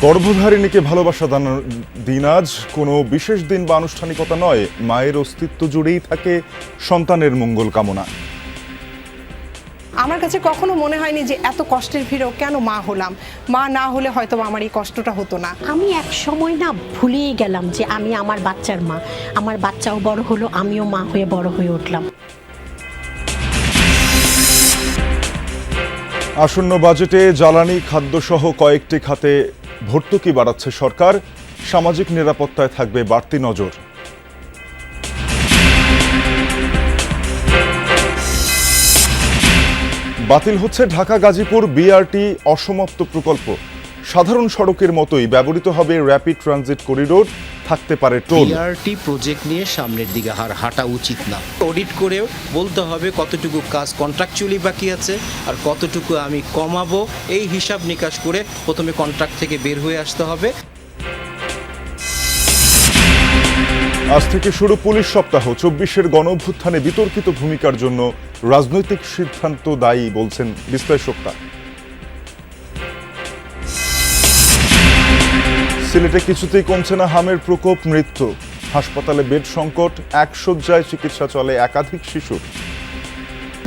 গর্ভধারিণীকে ভালোবাসা জানানোর দিন আজ কোনো বিশেষ দিন বা আনুষ্ঠানিকতা নয়, মায়ের অস্তিত্ব জুড়েই থাকে সন্তানের মঙ্গল কামনা। আমার কাছে কখনো মনে হয়নি যে এত কষ্টের ভিড়েও কেন মা হলাম। মা না হলে হয়তো আমার এই কষ্টটা হতো না। আমি এক সময় না ভুলেই গেলাম যে আমি আমার বাচ্চার মা। আমার বাচ্চাও বড় হলো, আমিও মা হয়ে বড় হয়ে উঠলাম। আসন্ন বাজেটে জ্বালানি, খাদ্যসহ কয়েকটি খাতে ভর্তুকি বাড়াচ্ছে সরকার। সামাজিক নিরাপত্তায় থাকবে বাড়তি নজর। বাতিল হচ্ছে ঢাকা গাজীপুর বিআরটি অসমাপ্ত প্রকল্প। সাধারণ সড়কের মতোই ব্যবহৃত হবে র্যাপিড ট্রানজিট করিডোর, থাকতে পারে টোল। বিআরটি প্রজেক্ট নিয়ে সামনের দিকে হাঁটা উচিত না। অডিট করেও বলতে হবে কতটুকু কাজ কন্ট্রাকচুয়ালি বাকি আছে আর কতটুকু আমি কমাবো, এই হিসাব নিকাশ করে প্রথমে কন্ট্রাক্ট থেকে বের হয়ে আসতে হবে। আজ থেকে শুরু পুলিশ সপ্তাহ। ২৪-এর গণঅভ্যুত্থানে বিতর্কিত ভূমিকার জন্য রাজনৈতিক সিদ্ধান্ত দায়ী বলছেন বিশ্লেষকরা। সিলেটে কিছুতেই কমছে না হামের প্রকোপ, মৃত্যু। হাসপাতালে বেড সংকট, এক শয্যায় চিকিৎসা চলে একাধিক শিশুর।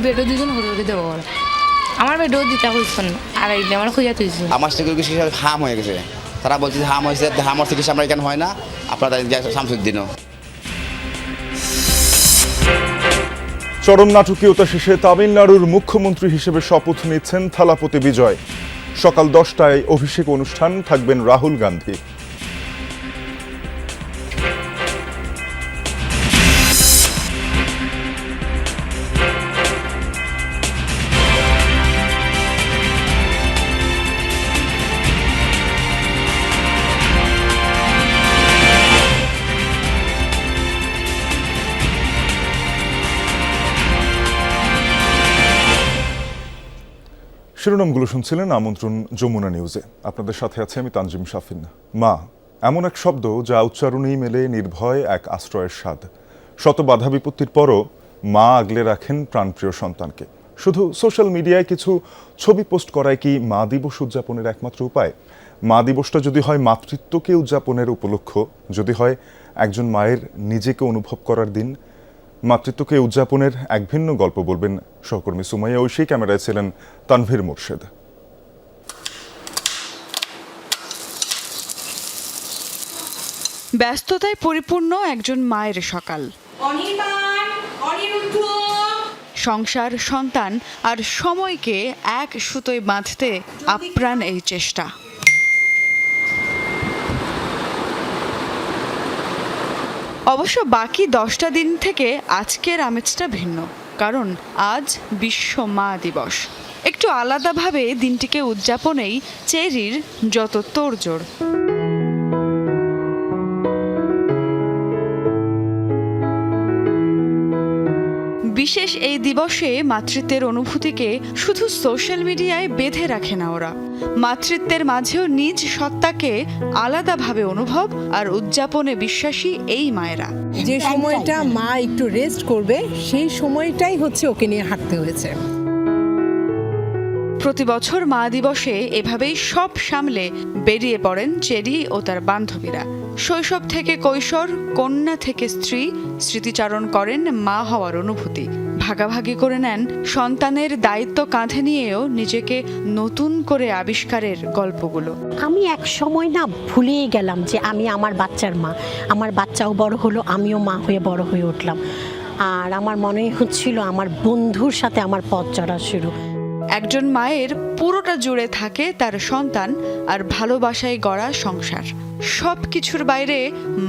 বেডও দুজন হয়ে দেবো, আমার বেডও দিতে হচ্ছে না, আর এই আমার খুঁজে তুলছে। আমার চিকিৎসা হাম হয়ে গেছে, তারা বলছে হাম হয়েছে, হামর চিকিৎসা আমরা এখানে হয় না, আপনারা শামসুদ্দিনও। চরম নাটকীয়তা শেষে তামিলনাড়ুর মুখ্যমন্ত্রী হিসেবে শপথ নিচ্ছেন থালাপতি বিজয়। সকাল 10টায় অভিষেক অনুষ্ঠান, থাকবেন রাহুল গান্ধী। শিরোনামগুলো শুনছিলেন আমন্ত্রণ যমুনা নিউজে। আপনাদের সাথে আছে আমি তানজিম শাফিন। মা এমন এক শব্দ যা উচ্চারণেই মেলে নির্ভয় এক আশ্রয়ের স্বাদ। শত বাধা বিপত্তির পরও মা আগলে রাখেন প্রাণপ্রিয় সন্তানকে। শুধু সোশ্যাল মিডিয়ায় কিছু ছবি পোস্ট করাই কি মা দিবস উদযাপনের একমাত্র উপায়? মা দিবসটা যদি হয় মাতৃত্বকে উদযাপনের উপলক্ষ, যদি হয় একজন মায়ের নিজেকে অনুভব করার দিন, মাতৃত্বকে উদযাপনের এক ভিন্ন গল্প বলবেন সহকর্মী সুমাইয়া ঐশী। ক্যামেরায় ছিলেন তানভীর মোর্শেদ। ব্যস্ততায় পরিপূর্ণ একজন মায়ের সকাল। সংসার, সন্তান আর সময়কে এক সুতোয় বাঁধতে আপ্রাণ এই চেষ্টা। অবশ্য বাকি 10টা দিন থেকে আজকের আমেজটা ভিন্ন, কারণ আজ বিশ্ব মা দিবস। একটু আলাদাভাবে দিনটিকে উদযাপনেই চেরির যত তোড়জোড়। বিশেষ এই দিবসে মাতৃত্বের অনুভূতিকে শুধু সোশ্যাল মিডিয়ায় বেঁধে রাখে না ওরা। মাতৃত্বের মাঝেও নিজ সত্তাকে আলাদাভাবে অনুভব আর উদযাপনে বিশ্বাসী এই মায়েরা। যে সময়টা মা একটু রেস্ট করবে, সেই সময়টাই হচ্ছে ওকে নিয়ে হাঁটতে হয়েছে। প্রতি বছর মা দিবসে এভাবেই সব সামলে বেরিয়ে পড়েন চেরি ও তার বান্ধবীরা। শৈশব থেকে কৈশোর, কন্যা থেকে স্ত্রী, স্মৃতিচারণ করেন মা হওয়ার অনুভূতি, ভাগাভাগি করে নেন সন্তানের দায়িত্ব কাঁধে নিয়েও নিজেকে নতুন করে আবিষ্কারের গল্পগুলো। আমি এক সময় না ভুলেই গেলাম যে আমি আমার বাচ্চার মা। আমার বাচ্চাও বড় হলো, আমিও মা হয়ে বড় হয়ে উঠলাম। আর আমার মনে হচ্ছিল আমার বন্ধুর সাথে আমার পথ চলা শুরু। একজন মায়ের পুরোটা জুড়ে থাকে তার সন্তান আর ভালোবাসায় গড়া সংসার। সব কিছুর বাইরে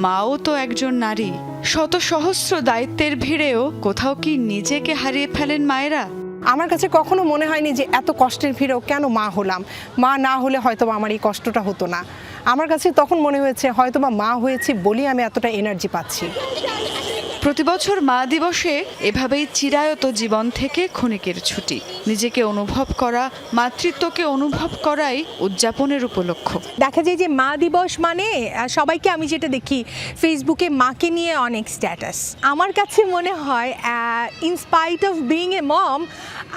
মাও তো একজন নারী। শত সহস্র দায়িত্বের ভিড়েও কোথাও কি নিজেকে হারিয়ে ফেলেন মায়েরা? আমার কাছে কখনো মনে হয়নি যে এত কষ্টের ভিড়েও কেন মা হলাম। মা না হলে হয়তো আমার এই কষ্টটা হতো না। আমার কাছে তখন মনে হয়েছে হয়তো মা হয়েছি বলেই আমি এতটা এনার্জি পাচ্ছি। প্রতিবছর মা দিবসে এভাবেই চিরায়ত জীবন থেকে ক্ষণিকের ছুটি, নিজেকে অনুভব করা, মাতৃত্বকে অনুভব করাই উদযাপনের উপলক্ষ। দেখা যায় যে মা দিবস মানে সবাইকে আমি যেটা দেখি ফেসবুকে মাকে নিয়ে অনেক স্ট্যাটাস। আমার কাছে মনে হয় ইনস্পাইট অফ বিইং এ মম,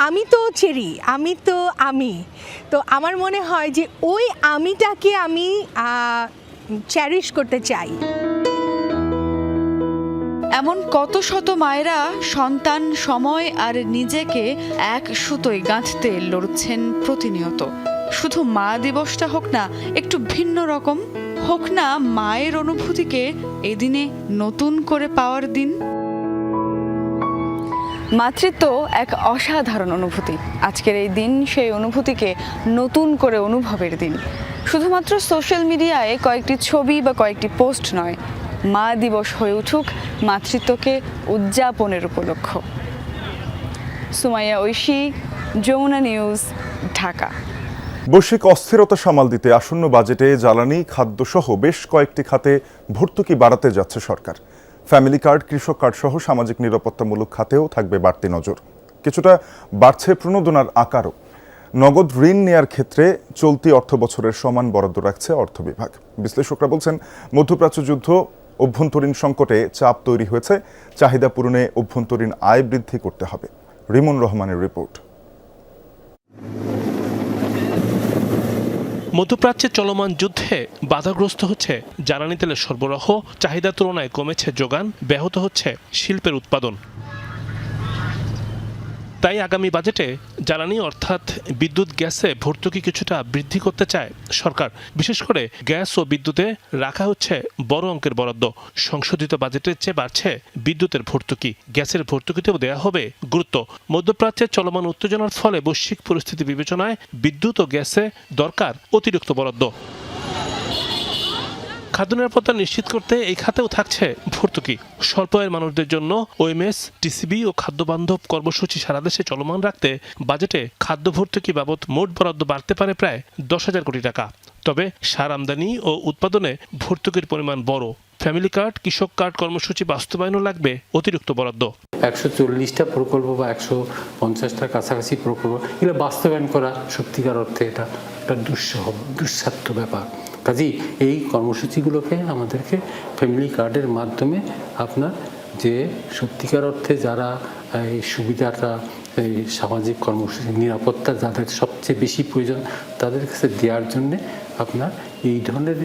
আমি তো চেরি, আমি তো আমার মনে হয় যে ওই আমিটাকে আমি চ্যারিশ করতে চাই। এমন কত শত মায়েরা সন্তান, সময় আর নিজেকে এক সুতোয় গাঁথতে লড়ছেন প্রতিনিয়ত। শুধু মা দিবসটা হোক না একটু ভিন্ন রকম, হোক না মায়ের অনুভূতিকে এদিনে নতুন করে পাওয়ার দিন। মাতৃত্ব এক অসাধারণ অনুভূতি। আজকের এই দিন সেই অনুভূতিকে নতুন করে অনুভবের দিন। শুধুমাত্র সোশ্যাল মিডিয়ায় কয়েকটি ছবি বা কয়েকটি পোস্ট নয়, মা দিবস হয়ে উঠুক মাতৃত্বকে উদযাপনের উপলক্ষ। সুমাইয়া ঐশী, যমুনা নিউজ, ঢাকা। বৈশ্বিক অস্থিরতা সামাল দিতে আসন্ন বাজেটে জ্বালানি, খাদ্যসহ বেশ কয়েকটি খাতে ভর্তুকি বাড়াতে যাচ্ছে সরকার। ফ্যামিলি কার্ড, কৃষক কার্ড সহ সামাজিক নিরাপত্তামূলক খাতেও থাকবে বাড়তি নজর। কিছুটা বাড়ছে প্রণোদনার আকারও। নগদ ঋণ নেয়ার ক্ষেত্রে চলতি অর্থবছরের সমান বরাদ্দ রাখছে অর্থ বিভাগ। বিশ্লেষকরা বলছেন, মধ্যপ্রাচ্য যুদ্ধ, অভ্যন্তরীণ সংকটে চাপ তৈরি হয়েছে, চাহিদা পূরণে অভ্যন্তরীণ আয় বৃদ্ধি করতে হবে। রিমন রহমানের রিপোর্ট। মধ্যপ্রাচ্যে চলমান যুদ্ধে বাধাগ্রস্ত হচ্ছে জ্বালানি তেলের সরবরাহ, চাহিদার তুলনায় কমেছে যোগান, ব্যাহত হচ্ছে শিল্পের উৎপাদন। তাই আগামী বাজেটে জ্বালানি অর্থাৎ বিদ্যুৎ, গ্যাসে ভর্তুকি কিছুটা বৃদ্ধি করতে চায় সরকার। বিশেষ করে গ্যাস ও বিদ্যুতে রাখা হচ্ছে বড় অঙ্কের বরাদ্দ। সংশোধিত বাজেটের চেয়ে বাড়ছে বিদ্যুতের ভর্তুকি, গ্যাসের ভর্তুকিতেও দেয়া হবে গুরুত্ব। মধ্যপ্রাচ্যের চলমান উত্তেজনার ফলে বৈশ্বিক পরিস্থিতি বিবেচনায় বিদ্যুৎ ও গ্যাসে দরকার অতিরিক্ত বরাদ্দ। খাদ্য নিরাপত্তা নিশ্চিত করতে এই খাতেও থাকছে ভর্তুকি। স্বল্প আয়ের মানুষদের জন্য ওএমএস, টিসিবি ও খাদ্য বান্ধব কর্মসূচি সারা দেশে চলমান রাখতে বাজেটে খাদ্য ভর্তুকি বাবদ মোট বরাদ্দ বাড়তে পারে প্রায় 10,000 কোটি টাকা। তবে সার আমদানি ও উৎপাদনে ভর্তুকির পরিমাণ বড়। ফ্যামিলি কার্ড, কৃষক কার্ড কর্মসূচি বাস্তবায়নও লাগবে অতিরিক্ত বরাদ্দ। 140টা প্রকল্প বা 150টার কাছাকাছি প্রকল্প, এগুলো বাস্তবায়ন করা সত্যিকার অর্থে এটা একটা দুঃসাধ্য ব্যাপার। কাজেই এই কর্মসূচিগুলোকে আমাদেরকে ফ্যামিলি কার্ডের মাধ্যমে আপনার যে সত্যিকার অর্থে যারা এই সুবিধাটা, এই সামাজিক কর্মসূচি, নিরাপত্তা যাদের সবচেয়ে বেশি প্রয়োজন তাদের কাছে দেওয়ার জন্যে আপনার এই ধরনের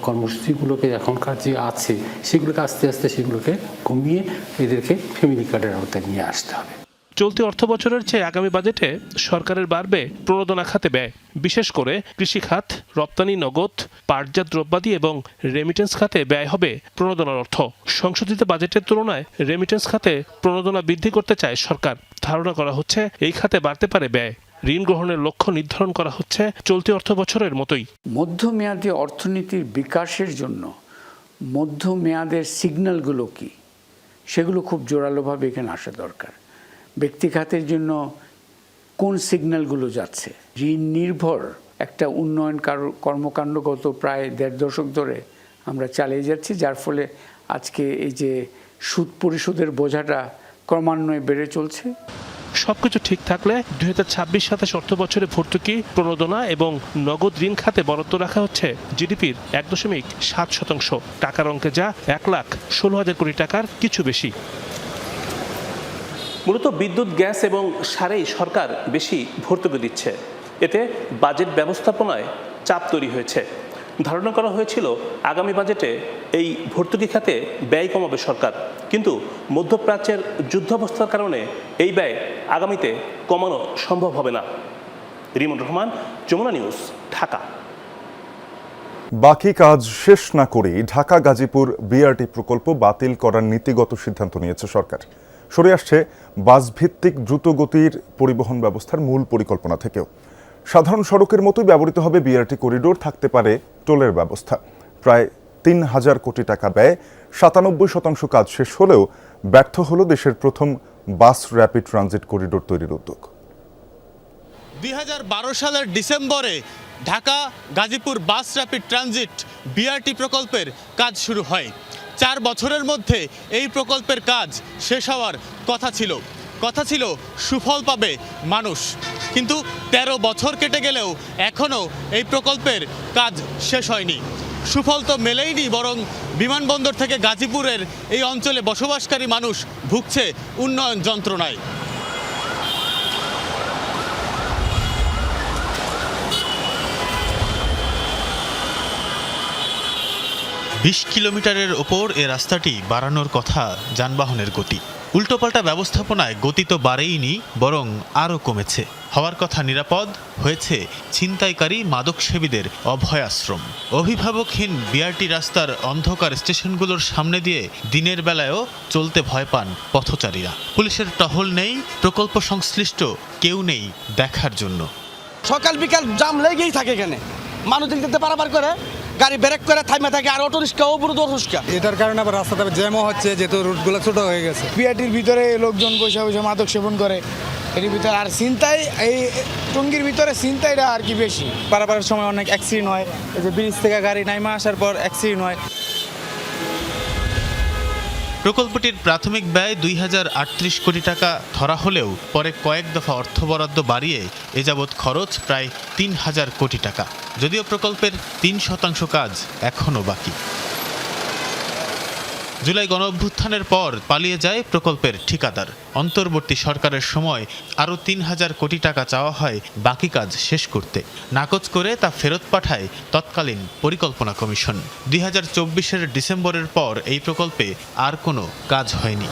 কর্মসূচিগুলোকে এখনকার যে আছে সেগুলোকে আস্তে আস্তে সেগুলোকে কমিয়ে এদেরকে ফ্যামিলি কার্ডের আওতায় নিয়ে আসতে হবে। চলতি অর্থ বছরের চেয়ে আগামী বাজেটে সরকারের বাড়বে প্রণোদনা খাতে ব্যয়। বিশেষ করে কৃষি খাত, রপ্তানি, নগদ, পাটজাত দ্রব্যাদি এবং রেমিটেন্স খাতে ব্যয় হবে প্রণোদনার অর্থ। সংশোধিত বাজেটের তুলনায় রেমিটেন্স খাতে প্রণোদনা বৃদ্ধি করতে চায় সরকার। ধারণা করা হচ্ছে এই খাতে বাড়তে পারে ব্যয়। ঋণ গ্রহণের লক্ষ্য নির্ধারণ করা হচ্ছে চলতি অর্থ বছরের মতোই। মধ্যমেয়াদী অর্থনীতির বিকাশের জন্য মধ্যমেয়াদের সিগন্যালগুলো কি, সেগুলো খুব জোরালোভাবে এখানে আসা দরকার। ব্যক্তি খাতের জন্য কোন সিগন্যালগুলো যাচ্ছে, ঋণ নির্ভর একটা উন্নয়ন কর্মকাণ্ড গত প্রায় 1.5 দশক ধরে আমরা চালিয়ে যাচ্ছি, যার ফলে আজকে এই যে সুদ পরিশোধের বোঝাটা ক্রমান্বয়ে বেড়ে চলছে। সবকিছু ঠিক থাকলে 2026-27 অর্থ বছরে ভর্তুকি, প্রণোদনা এবং নগদ ঋণ খাতে বরাদ্দ রাখা হচ্ছে জিডিপির 1.7%। টাকার অঙ্কে যা 1,16,000 কোটি টাকার কিছু বেশি। মূলত বিদ্যুৎ, গ্যাস এবং সারেই সরকার বেশি ভর্তুকি দিচ্ছে। এতে বাজেট ব্যবস্থাপনায় চাপ তৈরি হয়েছে। ধারণা করা হয়েছিল আগামী বাজেটে এই ভর্তুকি খাতে ব্যয় কমাবে সরকার, কিন্তু মধ্যপ্রাচ্যের যুদ্ধাবস্থার কারণে এই ব্যয় আগামীতে কমানো সম্ভব হবে না। রিমন রহমান, যমুনা নিউজ, ঢাকা। বাকি কাজ শেষ না করেই ঢাকা গাজীপুর বিআরটি প্রকল্প বাতিল করার নীতিগত সিদ্ধান্ত নিয়েছে সরকার। সরে আসছে বাসভিত্তিক দ্রুতগতির পরিবহন ব্যবস্থার মূল পরিকল্পনা থেকেও। সাধারণ সড়কের মতোই ব্যবহৃত হবে বিআরটি করিডোর, থাকতে পারে টোলের ব্যবস্থা। প্রায় 3,000 কোটি টাকা ব্যয়, 97% কাজ শেষ হলেও ব্যর্থ হলো দেশের প্রথম বাস র্যাপিড ট্রানজিট করিডোর তৈরির উদ্যোগ। 2012 সালের ডিসেম্বরে ঢাকা গাজীপুর বাস র্যাপিড ট্রানজিট বিআরটি প্রকল্পের কাজ শুরু হয়। 4 বছরের মধ্যে এই প্রকল্পের কাজ শেষ হওয়ার কথা ছিল সুফল পাবে মানুষ, কিন্তু 13 বছর কেটে গেলেও এখনও এই প্রকল্পের কাজ শেষ হয়নি। সুফল তো মেলেইনি, বরং বিমানবন্দর থেকে গাজীপুরের এই অঞ্চলে বসবাসকারী মানুষ ভুগছে উন্নয়ন যন্ত্রণায়। বিশ কিলোমিটারের ওপর এ রাস্তাটি বাড়ানোর কথা যানবাহনের গতি। উল্টোপাল্টা ব্যবস্থাপনায় গতি তো বাড়েইনি, বরং আরও কমেছে। হওয়ার কথা নিরাপদ হয়েছে ছিনতাইকারী মাদকসেবীদের অভয়াশ্রম। অভিভাবকহীন বিআরটি রাস্তার অন্ধকার স্টেশনগুলোর সামনে দিয়ে দিনের বেলায়ও চলতে ভয় পান পথচারীরা। পুলিশের টহল নেই, প্রকল্প সংশ্লিষ্ট কেউ নেই দেখার জন্য। সকাল বিকাল জাম লেগেই থাকে এখানে, মানুষ দিতে পারাবার করে গাড়ি ব্রেক করে থামে থাকে, আর অটো রিক্সা অবরোধ রিক্সা। এটার কারণে আবার রাস্তাটা জ্যামও হচ্ছে, যেহেতু রুটগুলো ছোট হয়ে গেছে। বিআরটির ভিতরে লোকজন বসে বসে মাদক সেবন করে, এর ভিতরে আর ছিনতাই, এই টঙ্গীর ভিতরে ছিনতাইটা আর কি বেশি। পারাপারের সময় অনেক অ্যাক্সিডেন্ট হয়, এই যে ব্রিজ থেকে গাড়ি নাইমা আসার পর অ্যাক্সিডেন্ট হয়। প্রকল্পটির প্রাথমিক ব্যয় 2038 কোটি টাকা ধরা হলেও পরে কয়েক দফা অর্থ বরাদ্দ বাড়িয়ে এ যাবৎ খরচ প্রায় 3000 কোটি টাকা। যদিও প্রকল্পের 3% কাজ এখনও বাকি। জুলাই গণঅভ্যুত্থানের পর পালিয়ে যায় প্রকল্পের ঠিকাদার। অন্তর্বর্তী সরকারের সময় আরও 3000 কোটি টাকা চাওয়া হয় বাকি কাজ শেষ করতে। নাকচ করে তা ফেরত পাঠায় তৎকালীন পরিকল্পনা কমিশন। 2024-এর ডিসেম্বরের পর এই প্রকল্পে আর কোনো কাজ হয়নি।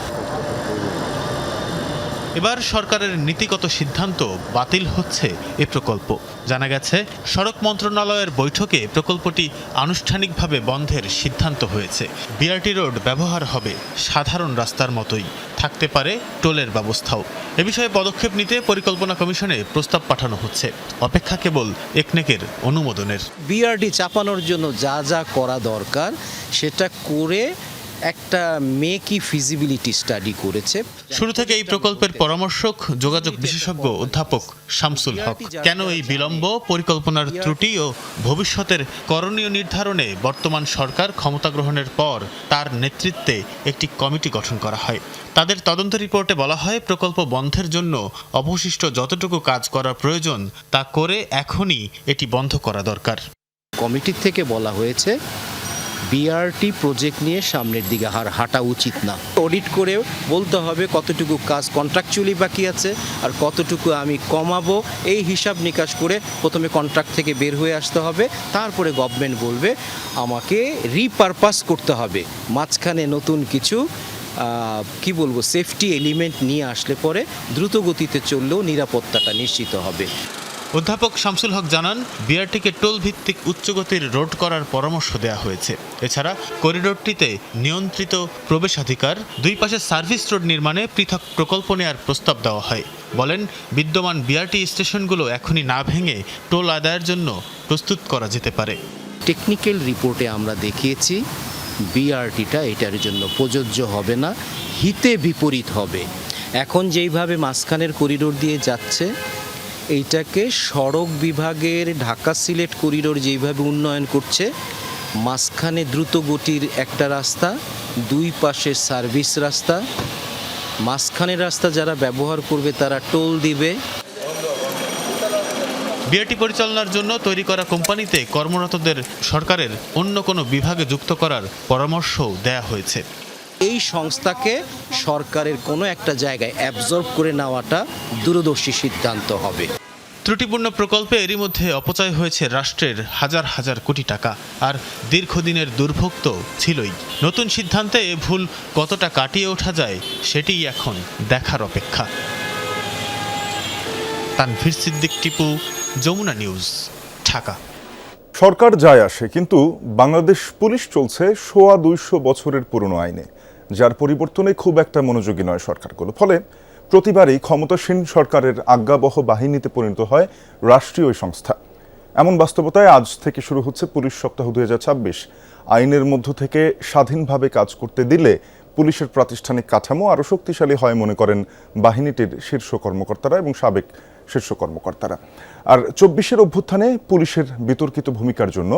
এবার সরকারের নীতিগত সিদ্ধান্ত বাতিল হচ্ছে এ প্রকল্প। জানা গেছে, সড়ক মন্ত্রণালয়ের বৈঠকে প্রকল্পটি আনুষ্ঠানিকভাবে বন্ধের সিদ্ধান্ত হয়েছে। বিআরটি রোড ব্যবহার হবে সাধারণ রাস্তার মতোই, থাকতে পারে টোলের ব্যবস্থাও। এ বিষয়ে পদক্ষেপ নিতে পরিকল্পনা কমিশনে প্রস্তাব পাঠানো হচ্ছে, অপেক্ষা কেবল একনেকের অনুমোদনের। বিআরটি চাপানোর জন্য যা যা করা দরকার সেটা করে একটা মেকি ফিজিবিলিটি স্টাডি করেছে। শুরু থেকে এই প্রকল্পের পরামর্শক যোগাযোগ বিশেষজ্ঞ অধ্যাপক শামসুল হক। কেন এই বিলম্ব, পরিকল্পনার ত্রুটি ও ভবিষ্যতের করণীয় নির্ধারণে বর্তমান সরকার ক্ষমতা গ্রহণের পর তার নেতৃত্বে একটি কমিটি গঠন করা হয়। তাদের তদন্ত রিপোর্টে বলা হয়, প্রকল্প বন্ধের জন্য অবশিষ্ট যতটুকু কাজ করা প্রয়োজন তা করে এখনই এটি বন্ধ করা দরকার। কমিটির থেকে বলা হয়েছে বিআরটি প্রজেক্ট নিয়ে সামনের দিকে হাঁটা উচিত না। অডিট করে বলতে হবে কতটুকু কাজ কন্ট্রাকচুয়ালি বাকি আছে আর কতটুকু আমি কমাবো, এই হিসাব নিকাশ করে প্রথমে কন্ট্রাক্ট থেকে বের হয়ে আসতে হবে। তারপরে গভর্নমেন্ট বলবে আমাকে রিপারপাস করতে হবে, মাঝখানে নতুন কিছু সেফটি এলিমেন্ট নিয়ে আসলে পরে দ্রুত গতিতে চললেও নিরাপত্তাটা নিশ্চিত হবে। অধ্যাপক শামসুল হক জানান, বিআরটিকে টোল ভিত্তিক উচ্চগতির রোড করার পরামর্শ দেওয়া হয়েছে। এছাড়া করিডোরটিতে নিয়ন্ত্রিত প্রবেশাধিকার, দুই পাশে সার্ভিস রোড নির্মাণে পৃথক প্রকল্প নেওয়ার প্রস্তাব দেওয়া হয়। বলেন, বিদ্যমান বিআরটি স্টেশনগুলো এখনই না ভেঙে টোল আদায়ের জন্য প্রস্তুত করা যেতে পারে। টেকনিক্যাল রিপোর্টে আমরা দেখিয়েছি বিআরটিটা এটার জন্য প্রযোজ্য হবে না, হিতে বিপরীত হবে। এখন যেইভাবে মাঝখানের করিডোর দিয়ে যাচ্ছে, এইটাকে সড়ক বিভাগের ঢাকা সিলেট করিডোর যেইভাবে উন্নয়ন করছে, মাঝখানে দ্রুত গতির একটা রাস্তা, দুই পাশে সার্ভিস রাস্তা, মাঝখানের রাস্তা যারা ব্যবহার করবে তারা টোল দিবে। বিআরটি পরিচালনার জন্য তৈরি করা কোম্পানিতে কর্মরতদের সরকারের অন্য কোনো বিভাগে যুক্ত করার পরামর্শও দেয়া হয়েছে। এই সংস্থাকে সরকারের কোনো একটা জায়গায় অ্যাবজর্ব করে নেওয়াটা দূরদর্শী সিদ্ধান্ত হবে। ত্রুটিপূর্ণ প্রকল্পে এরই মধ্যে অপচয় হয়েছে রাষ্ট্রের হাজার হাজার কোটি টাকা, আর দীর্ঘদিনের দুর্ভোগ তো ছিলই। নতুন সিদ্ধান্তে এ ভুল কতটা কাটিয়ে ওঠা যায় সেটিই এখন দেখার অপেক্ষা। তানভীর সিদ্দিক, টিপু, যমুনা নিউজ, ঢাকা। সরকার যায় আসে, কিন্তু বাংলাদেশ পুলিশ চলছে 250 বছরের পুরনো আইনে, যার পরিবর্তনে খুব একটা মনোযোগী নয় সরকারগুলো। ফলে প্রতিবারই ক্ষমতাসীন সরকারের আজ্ঞাবহ বাহিনীতে পরিণত হয় রাষ্ট্রীয় সংস্থা। এমন বাস্তবতায় আজ থেকে শুরু হচ্ছে পুলিশ সপ্তাহ 2026। আইনের মধ্য থেকে স্বাধীনভাবে কাজ করতে দিলে পুলিশের প্রাতিষ্ঠানিক কাঠামো আরও শক্তিশালী হয় মনে করেন বাহিনীটির শীর্ষ কর্মকর্তারা এবং সাবেক শীর্ষ কর্মকর্তারা। আর 24-এর অভ্যুত্থানে পুলিশের বিতর্কিত ভূমিকার জন্য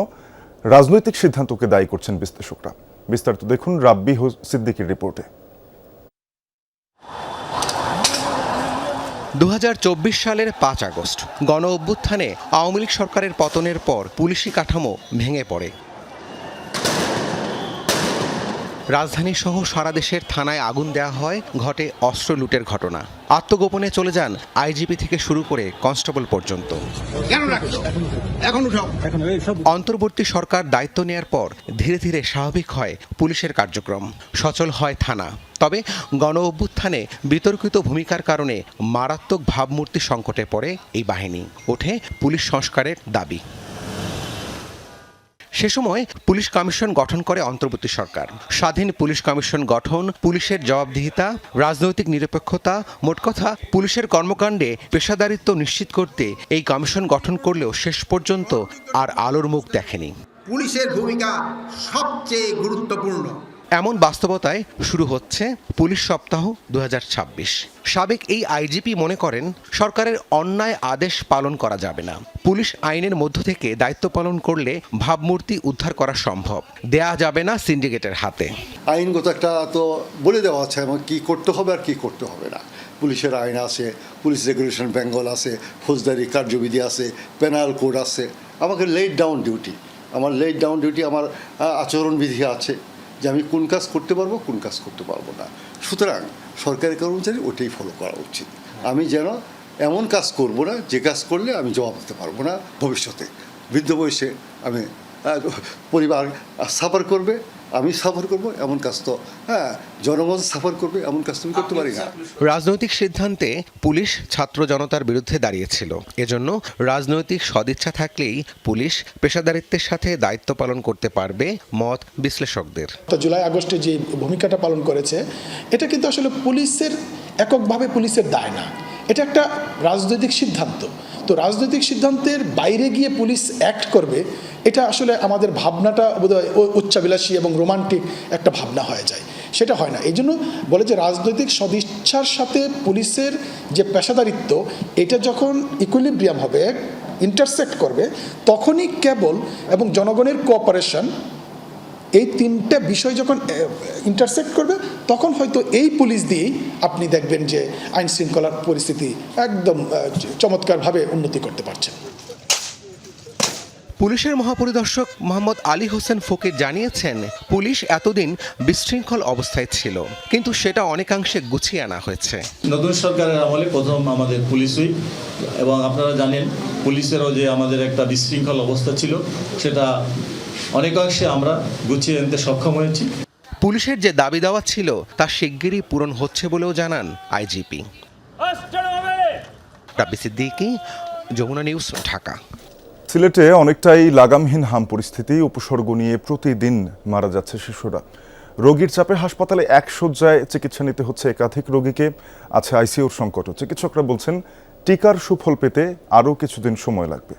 রাজনৈতিক সিদ্ধান্তকে দায়ী করছেন বিশ্লেষকরা। বিস্তারিত দেখুন রাব্বি সিদ্দিকীর রিপোর্টে। 2024 সালের 5 আগস্ট গণ অভ্যুত্থানে আওয়ামী লীগ সরকারের পতনের পর পুলিশি কাঠামো ভেঙে পড়ে। রাজধানী সহ সারা দেশের থানায় আগুন দেওয়া হয়, ঘটে অস্ত্র লুটের ঘটনা। আত্মগোপনে চলে যান আইজিপি থেকে শুরু করে কনস্টেবল পর্যন্ত। অন্তর্বর্তী সরকার দায়িত্ব নেয়ার পর ধীরে ধীরে স্বাভাবিক হয় পুলিশের কার্যক্রম, সচল হয় থানা। তবে গণ অভ্যুত্থানে বিতর্কিত ভূমিকার কারণে মারাত্মক ভাবমূর্তি সংকটে পড়ে এই বাহিনী। ওঠে পুলিশ সংস্কারের দাবি। সে সময় পুলিশ কমিশন গঠন করে অন্তর্বর্তী সরকার। স্বাধীন পুলিশ কমিশন গঠন, পুলিশের জবাবদিহিতা, রাজনৈতিক নিরপেক্ষতা, মোট কথা পুলিশের কর্মকাণ্ডে পেশাদারিত্ব নিশ্চিত করতে এই কমিশন গঠন করলেও শেষ পর্যন্ত আর আলোর মুখ দেখেনি। পুলিশের ভূমিকা সবচেয়ে গুরুত্বপূর্ণ। এমন বাস্তবতায় শুরু হচ্ছে পুলিশ সপ্তাহ 2026। সাবেক এই আইজিপি মনে করেন সরকারের অন্যায় আদেশ পালন করা যাবে না। পুলিশ আইনের মধ্য থেকে দায়িত্ব পালন করলে ভাবমূর্তি উদ্ধার করা সম্ভব, দেয়া যাবে না সিন্ডিকেটের হাতে। আইনগত একটা তো বলে দেওয়া আছে এবং কী করতে হবে আর কী করতে হবে না। পুলিশের আইন আছে, পুলিশ রেগুলেশন বেঙ্গল আছে, ফৌজদারি কার্যবিধি আছে, পেনাল কোড আছে। আমাকে লেট ডাউন ডিউটি, আমার আচরণবিধি আছে যে আমি কোন কাজ করতে পারবো, কোন কাজ করতে পারবো না। সুতরাং সরকারি কর্মচারী ওটাই ফলো করা উচিত। আমি যেন এমন কাজ করব না যে কাজ করলে আমি জবাব দিতে পারবো না ভবিষ্যতে। বৃদ্ধ বয়সে আমি পরিবার সাফার করবে, আমি সাফার করব, এমন কাজ তো জনগণ সাফার করবে, এমন কাজ তুমি করতে পারি না। রাজনৈতিক সিদ্ধান্তে পুলিশ ছাত্র জনতার বিরুদ্ধে দাঁড়িয়েছিল। এজন্য রাজনৈতিক সদিচ্ছা থাকলেই পুলিশ পেশাদারিত্বের সাথে দায়িত্ব পালন করতে পারবে, মত বিশ্লেষকদের। জুলাই আগস্টে যে ভূমিকাটা পালন করেছে, এটা কিন্তু আসলে পুলিশের এককভাবে পুলিশের দায় না, এটা একটা রাজনৈতিক সিদ্ধান্ত। তো রাজনৈতিক সিদ্ধান্তের বাইরে গিয়ে পুলিশ অ্যাক্ট করবে, এটা আসলে আমাদের ভাবনাটা বোধহয় উচ্চাবিলাসী এবং রোমান্টিক একটা ভাবনা হয়ে যায়, সেটা হয় না। এই জন্য বলে যে রাজনৈতিক সদিচ্ছার সাথে পুলিশের যে পেশাদারিত্ব, এটা যখন ইকুইলিব্রিয়াম হবে, ইন্টারসেক্ট করবে, তখনই কেবল এবং জনগণের কোঅপারেশন, এই তিনটা বিষয় যখন ইন্টারসেক্ট করবে, তখন হয়তো এই পুলিশ দিয়েই আপনি দেখবেন যে আইন শৃঙ্খলার পরিস্থিতি একদম চমৎকারভাবে উন্নতি করতে পারছেন। পুলিশের মহাপরিদর্শক মোহাম্মদ আলী হোসেন ফকির জানিয়েছেন, পুলিশ এতদিন বিশৃঙ্খল অবস্থায় ছিল, কিন্তু সেটা অনেকাংশে গুছিয়ে আনা হয়েছে। নতুন সরকারের আমলে প্রথম আমাদের পুলিশ উইক, এবং আপনারা জানেন পুলিশেরও যে আমাদের একটা বিশৃঙ্খল অবস্থা ছিল, সেটা অনেকাংশে আমরা গুছিয়ে আনতে সক্ষম হয়েছি। পুলিশের যে দাবি দেওয়া ছিল তা শিগগিরই পূরণ হচ্ছে বলেও জানান আইজিপি। রাব্বি সিদ্দিকী, যমুনা নিউজ, ঢাকা। সিলেটে অনেকটাই লাগামহীন হাম পরিস্থিতি। উপসর্গ নিয়ে প্রতিদিন মারা যাচ্ছে শিশুরা। রোগীর চাপে হাসপাতালে এক শয্যায় চিকিৎসা নিতে হচ্ছে একাধিক রোগীকে। আছে আইসিইউর সংকটও। চিকিৎসকরা বলছেন টিকার সুফল পেতে আরও কিছুদিন সময় লাগবে।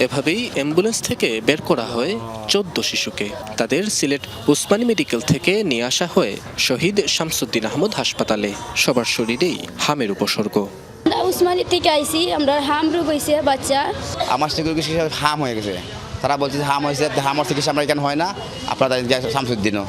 এভাবেই অ্যাম্বুলেন্স থেকে বের করা হয় 14 শিশুকে। তাদের সিলেট উসমানী মেডিকেল থেকে নিয়ে আসা হয় শহীদ শামসুদ্দিন আহমদ হাসপাতালে। সবার শরীরেই হামের উপসর্গ। উসমানী থেকে আইসি, আমরা হাম রোগ হয়েছে বাচ্চা। আমার চিকিৎসা হাম হয়ে গেছে, তারা বলছে হাম হয়েছে, হামের চিকিৎসা আমরা এখানে হয় না, আপনারা শামসুদ্দিনও।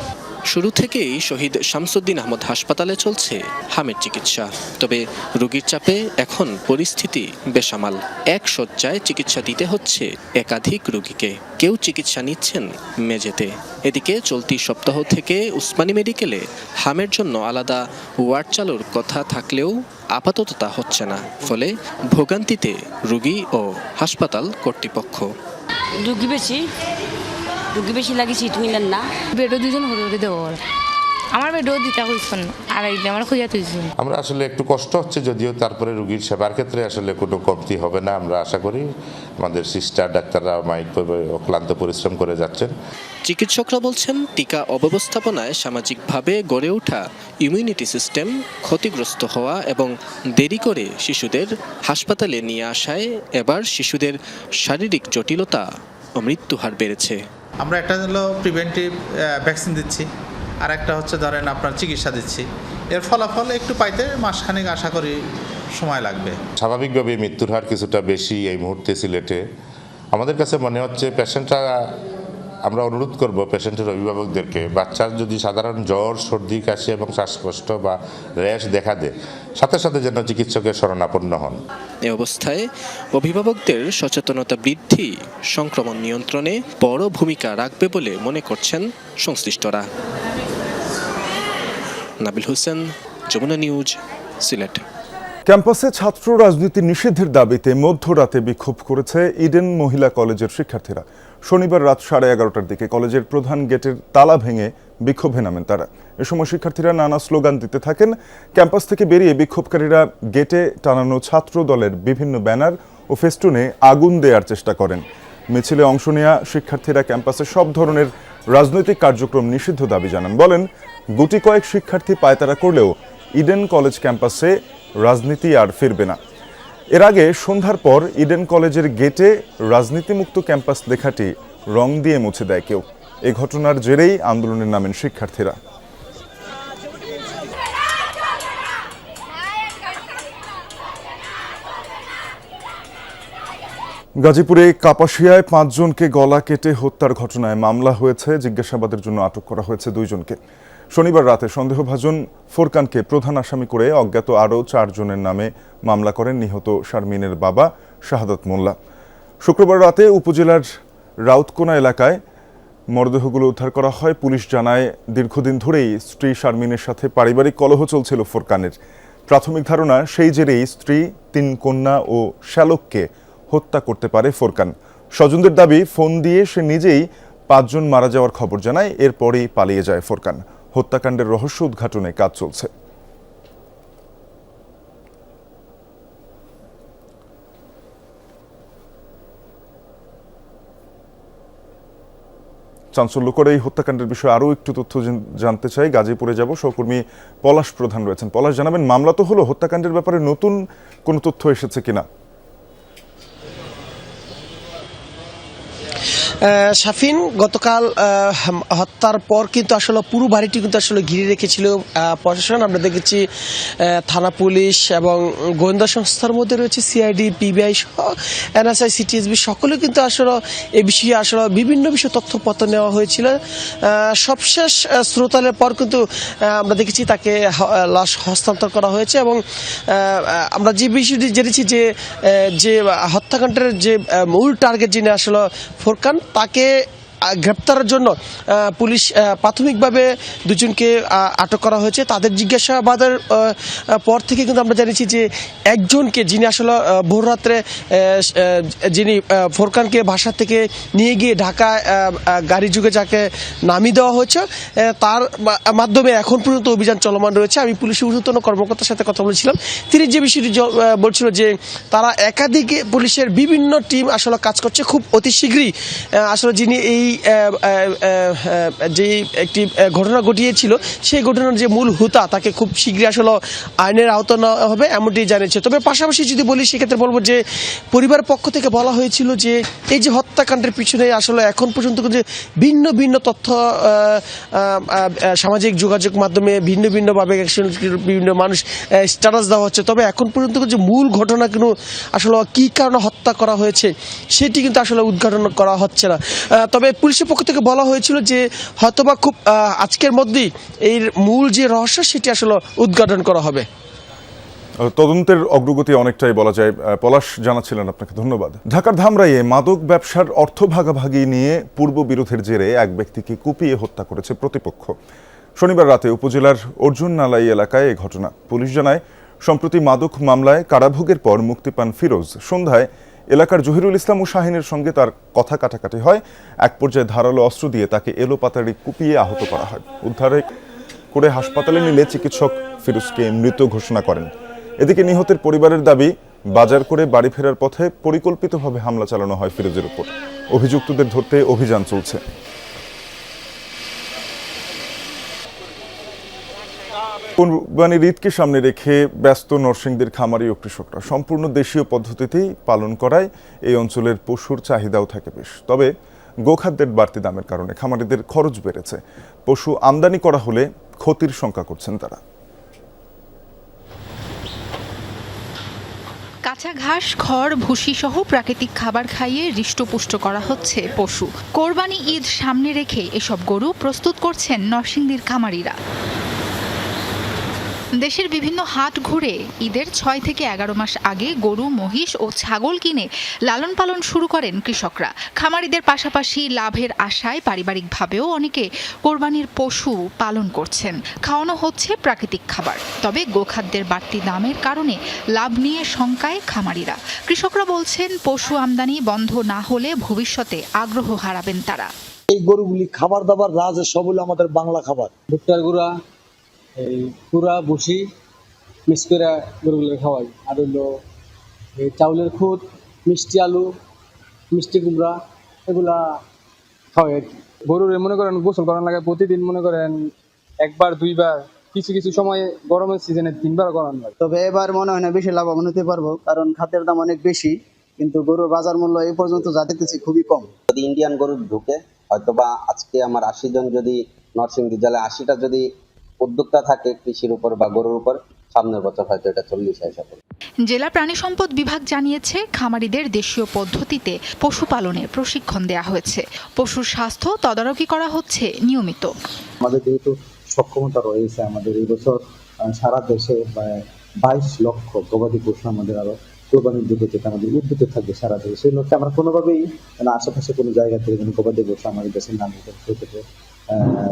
শুরু থেকেই শহীদ শামসুদ্দিন আহমদ হাসপাতালে চলছে হামের চিকিৎসা। তবে রোগীর চাপে এখন পরিস্থিতি বেসামাল। এক শয্যায় চিকিৎসা দিতে হচ্ছে একাধিক রোগীকে। কেউ চিকিৎসা নিচ্ছেন মেঝেতে। এদিকে চলতি সপ্তাহ থেকে উসমানী মেডিকেলে হামের জন্য আলাদা ওয়ার্ড চালুর কথা থাকলেও আপাতত তা হচ্ছে না। ফলে ভোগান্তিতে রোগী ও হাসপাতাল কর্তৃপক্ষ। রুগী বেশি লাগে সিট মিলেন না, বেডও দুজন হরে দেবো। আমার বেডও দিতে হয়েছেন আর আমার খুঁজে তুলছেন। আমরা আসলে একটু কষ্ট হচ্ছে যদিও, তারপরে রুগীর সেবার ক্ষেত্রে আসলে কোনো কমতি হবে না আমরা আশা করি। আমাদের সিস্টার ডাক্তাররা মাইকভাবে অক্লান্ত পরিশ্রম করে যাচ্ছেন। চিকিৎসকরা বলছেন টিকা অব্যবস্থাপনায় সামাজিকভাবে গড়ে ওঠা ইমিউনিটি সিস্টেম ক্ষতিগ্রস্ত হওয়া এবং দেরি করে শিশুদের হাসপাতালে নিয়ে আসায় এবার শিশুদের শারীরিক জটিলতা ও মৃত্যুহার বেড়েছে। আমরা একটা হলো প্রিভেন্টিভ ভ্যাকসিন দিচ্ছি, আর একটা হচ্ছে ধরেন আপনার চিকিৎসা দিচ্ছি। এর ফলাফল একটু পাইতে মাসখানেক আশা করি সময় লাগবে। স্বাভাবিকভাবে মৃত্যুর হার কিছুটা বেশি এই মুহূর্তে সিলেটে, আমাদের কাছে মনে হচ্ছে পেশেন্টরা, আমরা অনুরোধ করব পেশেন্টের অভিভাবকদেরকে, বাচ্চার যদি সাধারণ জ্বর, সর্দি, কাশি এবং শ্বাসকষ্ট বা র্যাশ দেখা দেয়, সাথে সাথে যেন চিকিৎসকের শরণাপন্ন হন। এ অবস্থায় অভিভাবকদের সচেতনতা বৃদ্ধি সংক্রমণ নিয়ন্ত্রণে বড় ভূমিকা রাখবে বলে মনে করছেন সংশ্লিষ্টরা। নাবিল হোসেন, যমুনা নিউজ, সিলেট। ক্যাম্পাসে ছাত্র রাজনীতি নিষিদ্ধের দাবিতে মধ্যরাতে বিক্ষোভ করেছে ইডেন মহিলা কলেজের শিক্ষার্থীরা। শনিবার রাত 11:30টার দিকে কলেজের প্রধান গেটের তালা ভেঙে বিক্ষোভে নামেন তারা। এ সময় শিক্ষার্থীরা নানা স্লোগান দিতে থাকেন। ক্যাম্পাস থেকে বেরিয়ে বিক্ষোভকারীরা গেটে টানানো ছাত্র দলের বিভিন্ন ব্যানার ও ফেস্টুনে আগুন দেওয়ার চেষ্টা করেন। মিছিলে অংশ নেওয়া শিক্ষার্থীরা ক্যাম্পাসে সব ধরনের রাজনৈতিক কার্যক্রম নিষিদ্ধ দাবি জানান। বলেন, গুটি কয়েক শিক্ষার্থী পায়তারা করলেও ইডেন কলেজ ক্যাম্পাসে রাজনীতি আর ফিরবে না। এর আগে সন্ধ্যার পর ইডেন কলেজের গেটে রাজনীতিমুক্ত ক্যাম্পাস লেখাটি রং দিয়ে মুছে দেয় কেউ। এই ঘটনার জেরেই আন্দোলনে নামেন শিক্ষার্থীরা। গাজীপুরে কাপাসিয়ায় 5 জনকে গলা কেটে হত্যার ঘটনায় মামলা হয়েছে। জিজ্ঞাসাবাদের জন্য আটক করা হয়েছে 2 জনকে। শনিবার রাতে সন্দেহভাজন ফোরকানকে প্রধান আসামি করে অজ্ঞাত আরও 4 জনের নামে মামলা করেন নিহত শারমিনের বাবা শাহাদাত মোল্লা। শুক্রবার রাতে উপজেলার রাউতকোনা এলাকায় মরদেহগুলো উদ্ধার করা হয়। পুলিশ জানায়, দীর্ঘদিন ধরেই স্ত্রী শারমিনের সাথে পারিবারিক কলহ চলছিল ফোরকানের। প্রাথমিক ধারণা, সেই জেরেই স্ত্রী, 3 কন্যা ও শ্যালককে হত্যা করতে পারে ফোরকান। স্বজনদের দাবি, ফোন দিয়ে সে নিজেই 5 জন মারা যাওয়ার খবর জানায়, এরপরেই পালিয়ে যায় ফোরকান। হত্যাকাণ্ডের রহস্য উদ্ঘাটনে কাজ চলছে। চাঞ্চল্যকর এই হত্যাকাণ্ডের বিষয়ে আরও একটু তথ্য জানতে চাই। গাজীপুরে যাব, সহকর্মী পলাশ প্রধান রয়েছেন। পলাশ, জানাবেন, মামলা তো হলো, হত্যাকাণ্ডের ব্যাপারে নতুন কোনো তথ্য এসেছে কিনা? শাফিন, গতকাল হত্যার পর কিন্তু আসলে পুরো বাড়িটি কিন্তু আসলে ঘিরে রেখেছিল প্রশাসন। আমরা দেখেছি থানা পুলিশ এবং গোয়েন্দা সংস্থার মধ্যে রয়েছে সিআইডি, পিবিআই সহ এনএসআই, সিটিএসবি সকলে কিন্তু আসলে এই বিষয়ে আসলে বিভিন্ন বিষয়ে তথ্যপত্র নেওয়া হয়েছিল। সবশেষ শ্রোতালের পর কিন্তু আমরা দেখেছি তাকে লাশ হস্তান্তর করা হয়েছে এবং আমরা যে বিষয়টি জেনেছি যে হত্যাকাণ্ডের যে মূল টার্গেট যিনি আসলে ফোরকান, তাকে গ্রেপ্তারের জন্য পুলিশ প্রাথমিকভাবে 2 জনকে আটক করা হয়েছে। তাদের জিজ্ঞাসাবাদের পর থেকে কিন্তু আমরা জানিয়েছি যে একজনকে, যিনি আসলে ভোররাত্রে যিনি ফোরকানকে বাসা থেকে নিয়ে গিয়ে ঢাকা গাড়ি যুগে যাকে নামিয়ে দেওয়া হয়েছে, তার মাধ্যমে এখন পর্যন্ত অভিযান চলমান রয়েছে। আমি পুলিশের ঊর্ধ্বতন কর্মকর্তার সাথে কথা বলেছিলাম। তিনি যে বিষয়টি বলছিল যে তারা একাধিক পুলিশের বিভিন্ন টিম আসলে কাজ করছে। খুব অতি শীঘ্রই আসলে যিনি এই যে একটি ঘটনা ঘটিয়েছিল, সেই ঘটনার যে মূল হোতা, তাকে খুব শীঘ্রই আসলে আইনের আওতায় নেওয়া হবে এমনটি জানিয়েছে। তবে পাশাপাশি যদি বলি, সেক্ষেত্রে বলবো যে পরিবারের পক্ষ থেকে বলা হয়েছিল যে এই যে হত্যাকাণ্ডের পিছনে আসলে এখন পর্যন্ত যে ভিন্ন ভিন্ন তথ্য সামাজিক যোগাযোগ মাধ্যমে ভিন্নভাবে বিভিন্ন মানুষ স্ট্যাটাস দেওয়া হচ্ছে। তবে এখন পর্যন্ত যে মূল ঘটনা কিন্তু আসলে কী কারণে হত্যা করা হয়েছে সেটি কিন্তু আসলে উদ্ঘাটন করা হচ্ছে না। তবে পুলিশের পক্ষ থেকে বলা হয়েছিল যে হয়তোবা খুব আজকের মধ্যেই এর মূল যে রহস্য সেটি আসলে উদ্ঘাটন করা হবে। তদন্তের অগ্রগতি অনেকটাই বলা যায়। পলাশ জানাচ্ছিলেন, আপনাকে ধন্যবাদ। ঢাকার ধামরাইয়ে মাদক ব্যবসার অর্থ ভাগাভাগি নিয়ে পূর্ব বিরোধের জেরে এক ব্যক্তিকে কুপিয়ে হত্যা করেছে প্রতিপক্ষ। শনিবার রাতে উপজেলার অর্জুন নালাই এলাকায় এই ঘটনা। পুলিশ জানায়, সম্প্রতি মাদক মামলায় কারাভোগের পর মুক্তি পান ফিরোজ। সন্ধ্যায় এলাকার জহিরুল ইসলাম ও শাহিনের সঙ্গে তার কথা কাটাকাটি হয়। এক পর্যায়ে ধারালো অস্ত্র দিয়ে তাকে এলোপাতাড়ি কুপিয়ে আহত করা হয়। উদ্ধার করে হাসপাতালে নিলে চিকিৎসক ফিরোজকে মৃত ঘোষণা করেন। এদিকে নিহতের পরিবারের দাবি, বাজার করে বাড়ি ফেরার পথে পরিকল্পিতভাবে হামলা চালানো হয় ফিরোজের উপর। অভিযুক্তদের ধরতে অভিযান চলছে। কোরবানির ঈদকে সামনে রেখে ব্যস্ত নরসিংদীর খামারি ও কৃষকরা। সম্পূর্ণ দেশীয় পদ্ধতিতেই পালন করায় এই অঞ্চলের পশুর চাহিদাও থাকে বেশ। তবে গোখাদ্যের বাড়তি দামের কারণে খামারিদের খরচ বেড়েছে। পশু আমদানি করা হলে ক্ষতির শঙ্কা করছেন তারা। কাঁচা ঘাস, খড়, ভুসি সহ প্রাকৃতিক খাবার খাইয়ে হৃষ্টপুষ্ট করা হচ্ছে পশু। কোরবানি ঈদ সামনে রেখে এসব গরু প্রস্তুত করছেন নরসিংদীর খামারিরা। দেশের বিভিন্ন হাট ঘুরে ঈদের 6 থেকে 11 মাস আগে গরু, মহিষ ও ছাগল কিনে লালন পালন শুরু করেন কৃষকরা। খামারিদের পাশাপাশি লাভের আশায় পারিবারিকভাবেও অনেকে কোরবানির পশু পালন করছেন। খাওয়ানো হচ্ছে প্রাকৃতিক খাবার। তবে গোখাদ্যের বাড়তি দামের কারণে লাভ নিয়ে শঙ্কায় খামারিরা। কৃষকরা বলছেন, পশু আমদানি বন্ধ না হলে ভবিষ্যতে আগ্রহ হারাবেন তারা। এই গরুগুলি খাবার দাবার রাজে সব হলো আমাদের বাংলা খাবার। ভুট্টার গুঁড়া, এই পুরা বসি মিক্স করে গরুগুলো খাওয়াই। আর হইলো এই চাউলের খুদ, মিষ্টি আলু, মিষ্টি কুমড়া, এগুলা খাওয়াই আর কি। গরুর মনে করেন গোসল করার লাগে প্রতিদিন, মনে করেন একবার দুইবার, কিছু কিছু সময় গরমের সিজনে 3 বার করানো লাগে। তবে এবার মনে হয় না বেশি লাভবান হতে পারবো, কারণ খাদ্যের দাম অনেক বেশি, কিন্তু গরুর বাজার মূল্য এই পর্যন্ত যা দেখতেছি খুবই কম। যদি ইন্ডিয়ান গরু ঢুকে, হয়তোবা আজকে আমার 80 জন যদি নরসিংদী জেলায় 80টা যদি উদ্যোক্তা থাকে কৃষির উপর বা গরুর উপর, সামনের বছর হয়তো এটা 40 আশা করি। জেলা প্রাণী সম্পদ বিভাগ জানিয়েছে, খামারিদের দেশীয় পদ্ধতিতে পশুপালনের প্রশিক্ষণ দেওয়া হয়েছে। পশুর স্বাস্থ্য তদারকি করা হচ্ছে নিয়মিত। আমাদের যেহেতু সক্ষমতা রয়েছে, আমাদের এই বছর সারা দেশে 22 লক্ষ গবাদি পশু আমাদের আরো কোরবানির দিকে যেটা আমাদের উদ্যত থাকবে সারা দেশে। সেই লক্ষ্যে আমরা কোনোভাবেই আশেপাশে কোনো জায়গা থেকে যেন গবাদি পশু আমাদের দেশের নাম সেক্ষেত্রে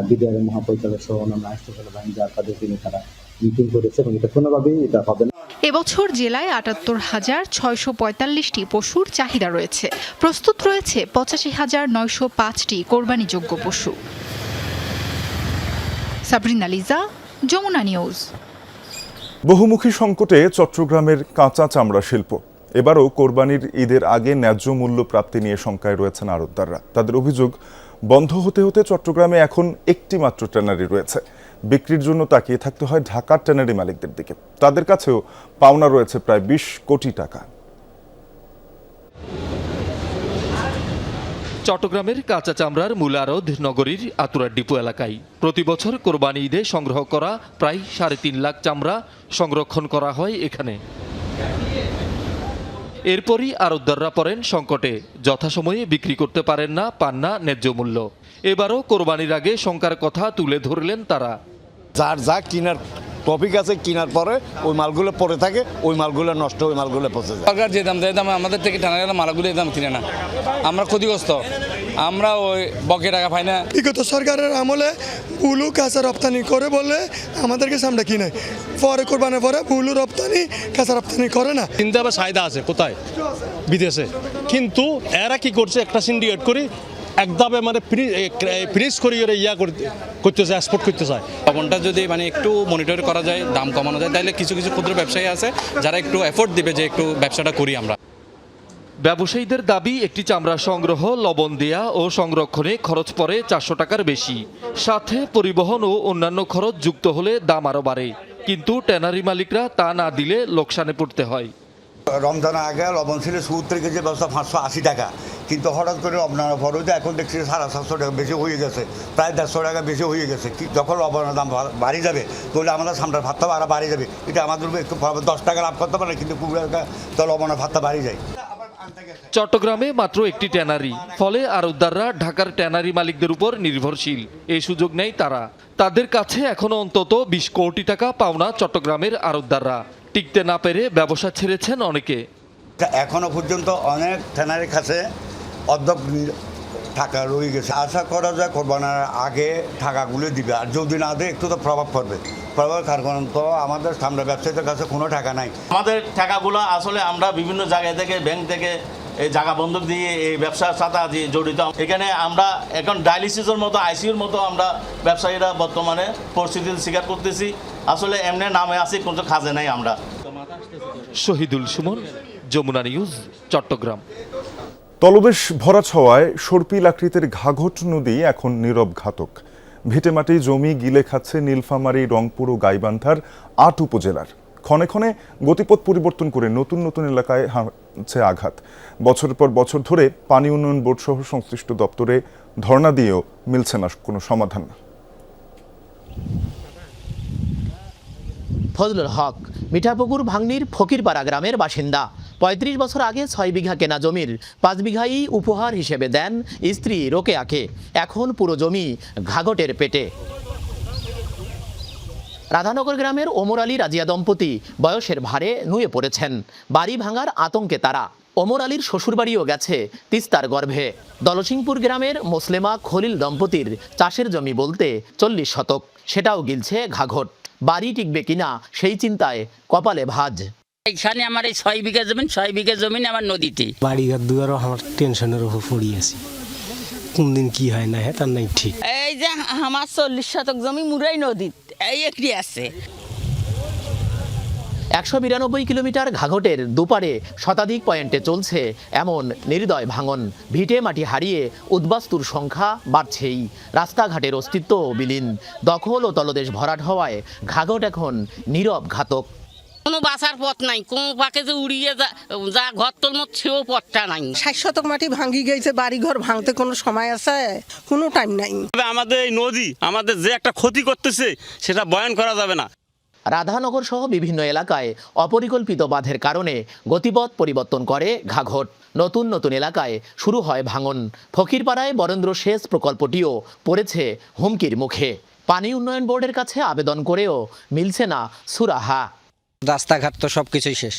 বিডিআর মহাপরিচালক সহ অন্যান্য আইনশৃঙ্খলা বাহিনী যার তাদের দিনে তারা মিটিং করেছে এবং এটা কোনোভাবেই এটা হবে না। এবছর জেলায় ৭৮,৬৪৫টি পশুর চাহিদা রয়েছে। প্রস্তুত রয়েছে ৮৫,৯০৫টি কোরবানিযোগ্য পশু। সাবরিনা লিজা, যমুনা নিউজ। বহুমুখী সংকটে চট্টগ্রামের কাঁচা চামড়া শিল্প। এবারও কোরবানির ঈদের আগে ন্যায্য মূল্য প্রাপ্তি নিয়ে শঙ্কায় রয়েছেন আড়তদাররা। তাদের অভিযোগ, বন্ধ হতে হতে চট্টগ্রামে এখন একটি মাত্র ট্যানারি রয়েছে। বিক্রির জন্য তাকিয়ে থাকতে হয় ঢাকার ট্যানারি মালিকদের দিকে। তাদের কাছেও পাওনা রয়েছে প্রায় 20 কোটি টাকা। চট্টগ্রামের কাঁচা চামড়ার মূল আড়ত নগরীর আতুরার ডিপো এলাকায় প্রতি বছর কোরবানি ঈদে সংগ্রহ করা প্রায় 3.5 লাখ চামড়া সংরক্ষণ করা হয় এখানে। এরপরই আড়তদাররা পড়েন সংকটে, যথাসময়ে বিক্রি করতে পারেন না, পান না ন্যায্য মূল্য। এবারও কোরবানির আগে শঙ্কার কথা তুলে ধরলেন তারা। যার যা কেনার টপিক আছে, কেনার পরে ওই মালগুলো পরে থাকে, ওই মালগুলো নষ্ট, ওই মালগুলো পচে যায়। সরকার যে দাম দেয়, দাম আমাদের থেকে টানা মালগুলো দাম কিনে না, আমরা ক্ষতিগ্রস্ত, আমরা ওই বকে টাকা পাই না। বিগত সরকারের আমলে বুলু কাঁচা রপ্তানি করে বলে আমাদেরকে সামনে কিনে, পরে কোরবানির পরে বুলু রপ্তানি কাঁচা রপ্তানি করে না। চিন্তা বা চাহিদা আছে কোথায়? বিদেশে। কিন্তু এরা কি করছে, একটা সিন্ডিকেট করি একদমে মানে ফ্রিজ করি করতে চায়, এক্সপোর্ট করতে চায়। লবণটা যদি মানে একটু মনিটর করা যায়, দাম কমানো যায়, তাহলে কিছু কিছু ক্ষুদ্র ব্যবসায়ী আছে যারা একটু এফোর্ট দিবে যে একটু ব্যবসাটা করি আমরা। ব্যবসায়ীদের দাবি, একটি চামড়া সংগ্রহ, লবণ দেয়া ও সংরক্ষণে খরচ পড়ে 400 টাকার বেশি। সাথে পরিবহন ও অন্যান্য খরচ যুক্ত হলে দাম আরও বাড়ে। কিন্তু ট্যানারি মালিকরা তা না দিলে লোকসানে পড়তে হয়। রমজানের আগে লবণ ছিল 70 কেজি ব্যবসা 580 টাকা, কিন্তু হঠাৎ করে লবণের ফরজ এখন দেখছি 750 টাকা বেশি হয়ে গেছে, প্রায় 150 টাকা বেশি হয়ে গেছে। যখন লবণের দাম বাড়ি যাবে তাহলে আমাদের সামনের ভাতটা আরও বাড়ি যাবে। এটা আমাদের একটু 10 টাকা লাভ করতে পারে, কিন্তু 20 টাকা তো লবণের ভাতটা বাড়ি যায়। চট্টগ্রামে মাত্র একটি ট্যানারি, ফলে আড়তদাররা ঢাকার ট্যানারি মালিকদের উপর নির্ভরশীল। এই সুযোগ নেই তারা। তাদের কাছে এখনো অন্তত 20 কোটি টাকা পাওনা চট্টগ্রামের আড়তদাররা। টিকতে না পেরে ব্যবসা ছেড়েছেন অনেকে। এখনো পর্যন্ত অনেক ট্যানারির কাছে অর্ধেক টাকা রয়ে গেছে। আশা করা যায় কোরবানির আগে টাকাগুলো দিবে, আর যদি না দেয় একটু তো প্রভাব পড়বে। প্রভাবের কারণ তো আমাদের সামনে ব্যবসায়ীদের কাছে কোনো টাকা নাই। আমাদের টাকাগুলো আসলে আমরা বিভিন্ন জায়গা থেকে, ব্যাংক থেকে এই জায়গা বন্ধক দিয়ে এই ব্যবসার সাথে আজ জড়িত। এখানে আমরা এখন ডায়ালিসিসের মতো, আইসিইউর মতো আমরা ব্যবসায়ীরা বর্তমানে পরিস্থিতির স্বীকার করতেছি। আসলে এমনি নামে আছি, কোনো কাজে নাই আমরা। শহীদুল সুমন, যমুনা নিউজ, চট্টগ্রাম। তলদেশ ভরা ছোঁয়ায় সর্পিল আকৃতির ঘাঘট নদী এখন নীরব ঘাতক। ভিটেমাটি জমি গিলে খাচ্ছে নীলফামারী, রংপুর ও গাইবান্ধার 8 উপজেলার। ক্ষণে ক্ষণে গতিপথ পরিবর্তন করে নতুন নতুন এলাকায় হানছে আঘাত। বছরের পর বছর ধরে পানি উন্নয়ন বোর্ড সহ সংশ্লিষ্ট দপ্তরে ধর্ণা দিয়েও মিলছে না কোনো সমাধান। ফজলুল হক মিঠাপুকুর ভাঙনির ফকিরপাড়া গ্রামের বাসিন্দা। 35 বছর আগে 6 বিঘা কেনা জমির 5 বিঘাই উপহার হিসেবে দেন স্ত্রী রোকেয়াকে। এখন পুরো জমি ঘাঘটের পেটে। রাধানগর গ্রামের ওমর আলী রাজিয়া দম্পতি বয়সের ভারে নুয়ে পড়েছেন। বাড়ি ভাঙার আতঙ্কে তারা। ওমর আলীর শ্বশুরবাড়িও গেছে তিস্তার গর্ভে। দলসিংপুর গ্রামের মোসলেমা খলিল দম্পতির চাষের জমি বলতে 40 শতক, সেটাও গিলছে ঘাঘট। বাড়ি টিকবে কিনা সেই চিন্তায় কপালে ভাঁজ। এখানে আমার এই 6 বিঘা জমি, 6 বিঘা জমি আমার নদীতে। বাড়িঘর দুয়ারও আমার টেনশনের উপর পড়ে আছি, কোন দিন কি হয় না হয় তার নাই ঠিক। এই যে আমার 40 শতক জমি মুরাই নদীতে এই একটি আছে। 192 কিলোমিটার ঘাঘটের দুপারে শতাধিক পয়েন্টে চলছে এমন নির্দয় ভাঙন। ভিটে মাটি হারিয়ে উদ্বাস্তুর সংখ্যা বাড়ছেই, রাস্তাঘাটের অস্তিত্ব বিলীন। দখল ও তলদেশ ভরাট হওয়ায় ঘাঘট এখন নীরব ঘাতক। কোনো বাঁচার পথ নাই, কোন পাকে যে উড়িয়ে যা ঘর তোলমত সেও পথটা নাই। 60 শতক মাটি ভাঙি গেছে, বাড়ি ঘর ভাঙতে কোনো সময় আছে? কোনো টাইম নাই। আমাদের এই নদী আমাদের যে একটা ক্ষতি করতেছে সেটা বয়ান করা যাবে না। রাধানগর সহ বিভিন্ন এলাকায় অপরিকল্পিত বাঁধের কারণে গতিপথ পরিবর্তন করে ঘাঘট। নতুন নতুন এলাকায় শুরু হয় ভাঙন। ফকিরপাড়ায় বরেন্দ্র সেচ প্রকল্পটিও পড়েছে হুমকির মুখে। পানি উন্নয়ন বোর্ডের কাছে আবেদন করেও মিলছে না সুরাহা। রাস্তাঘাট তো সব কিছুই শেষ।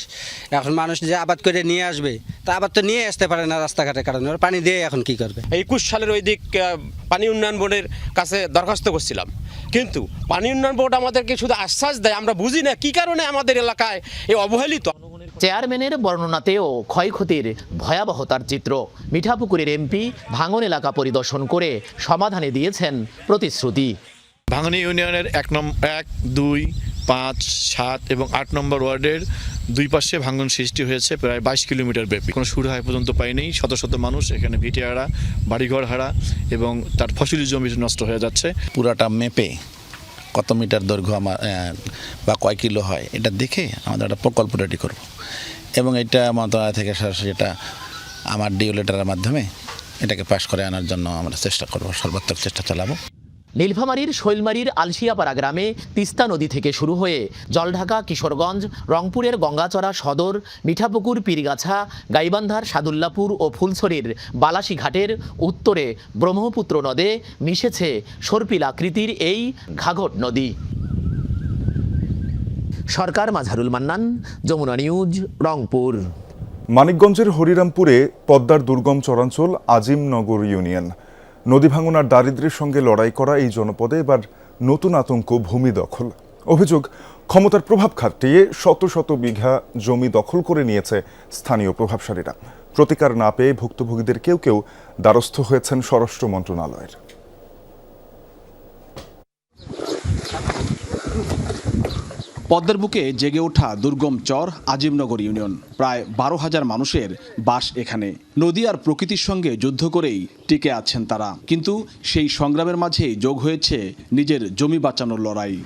এখন মানুষ যে আবাদ করে নিয়ে আসবে, তা আবাদ তো নিয়ে আসতে পারে না রাস্তাঘাটের কারণে। পানি দিয়ে এখন কি করবে? 21 সালের ওই দিক পানি উন্নয়ন বোর্ডের কাছে দরখাস্ত করছিলাম, কিন্তু পানি উন্নয়ন বোর্ড আমাদেরকে শুধু আশ্বাস দেয়, আমরা বুঝি না কি কারণে আমাদের এলাকায় এই অবহেলিত। চেয়ারম্যানের বর্ণনাতেও ক্ষয়ক্ষতির ভয়াবহতার চিত্র। মিঠাপুকুরের এমপি ভাঙন এলাকা পরিদর্শন করে সমাধানে দিয়েছেন প্রতিশ্রুতি। ভাঙনী ইউনিয়নের 1, 2, 5, 7 এবং 8 নম্বর ওয়ার্ডের দুই পাশে ভাঙন সৃষ্টি হয়েছে প্রায় 22 কিলোমিটার ব্যাপী। কোনো সুরাহা পর্যন্ত পায়নি। শত শত মানুষ এখানে ভিটে হারা, বাড়িঘর হারা এবং তার ফসলি জমি নষ্ট হয়ে যাচ্ছে। পুরাটা মেপে কত মিটার দৈর্ঘ্য আমার বা কয় কিলো হয় এটা দেখে আমাদের একটা প্রকল্প রেডি করব এবং এটা মন্ত্রণালয় থেকে সরাসরি এটা আমার ডিও লেটারের মাধ্যমে এটাকে পাশ করে আনার জন্য আমরা চেষ্টা করব, সর্বাত্মক চেষ্টা চালাবো। নীলফামারীর শৈলমারীর আলশিয়াপাড়া গ্রামে তিস্তা নদী থেকে শুরু হয়ে জলঢাকা কিশোরগঞ্জ, রংপুরের গঙ্গাচড়া সদর, মিঠাপুকুর পীরগাছা, গাইবান্ধার সাদুল্লাপুর ও ফুলছড়ির বালাসী ঘাটের উত্তরে ব্রহ্মপুত্র নদে মিশেছে সর্পিল আকৃতির এই ঘাঘট নদী। সরকার মাঝারুল মান্নান, যমুনা নিউজ, রংপুর। মানিকগঞ্জের হরিরামপুরে পদ্মার দুর্গম চরাঞ্চল আজিমনগর ইউনিয়ন। নদী ভাঙন আর দারিদ্র্যের সঙ্গে লড়াই করা এই জনপদে এবার নতুন আতঙ্ক ভূমি দখল। অভিযোগ, ক্ষমতার প্রভাব খাটিয়ে শত শত বিঘা জমি দখল করে নিয়েছে স্থানীয় প্রভাবশালীরা। প্রতিকার না পেয়ে ভুক্তভোগীদের কেউ কেউ দ্বারস্থ হয়েছেন স্বরাষ্ট্র মন্ত্রণালয়ের। পদ্মার বুকে জেগে ওঠা দুর্গম চর আজিমনগর ইউনিয়ন। প্রায় 12,000 মানুষের বাস এখানে। নদী আর প্রকৃতির সঙ্গে যুদ্ধ করেই টিকে আছেন তারা, কিন্তু সেই সংগ্রামের মাঝেই যোগ হয়েছে নিজের জমি বাঁচানোর লড়াই।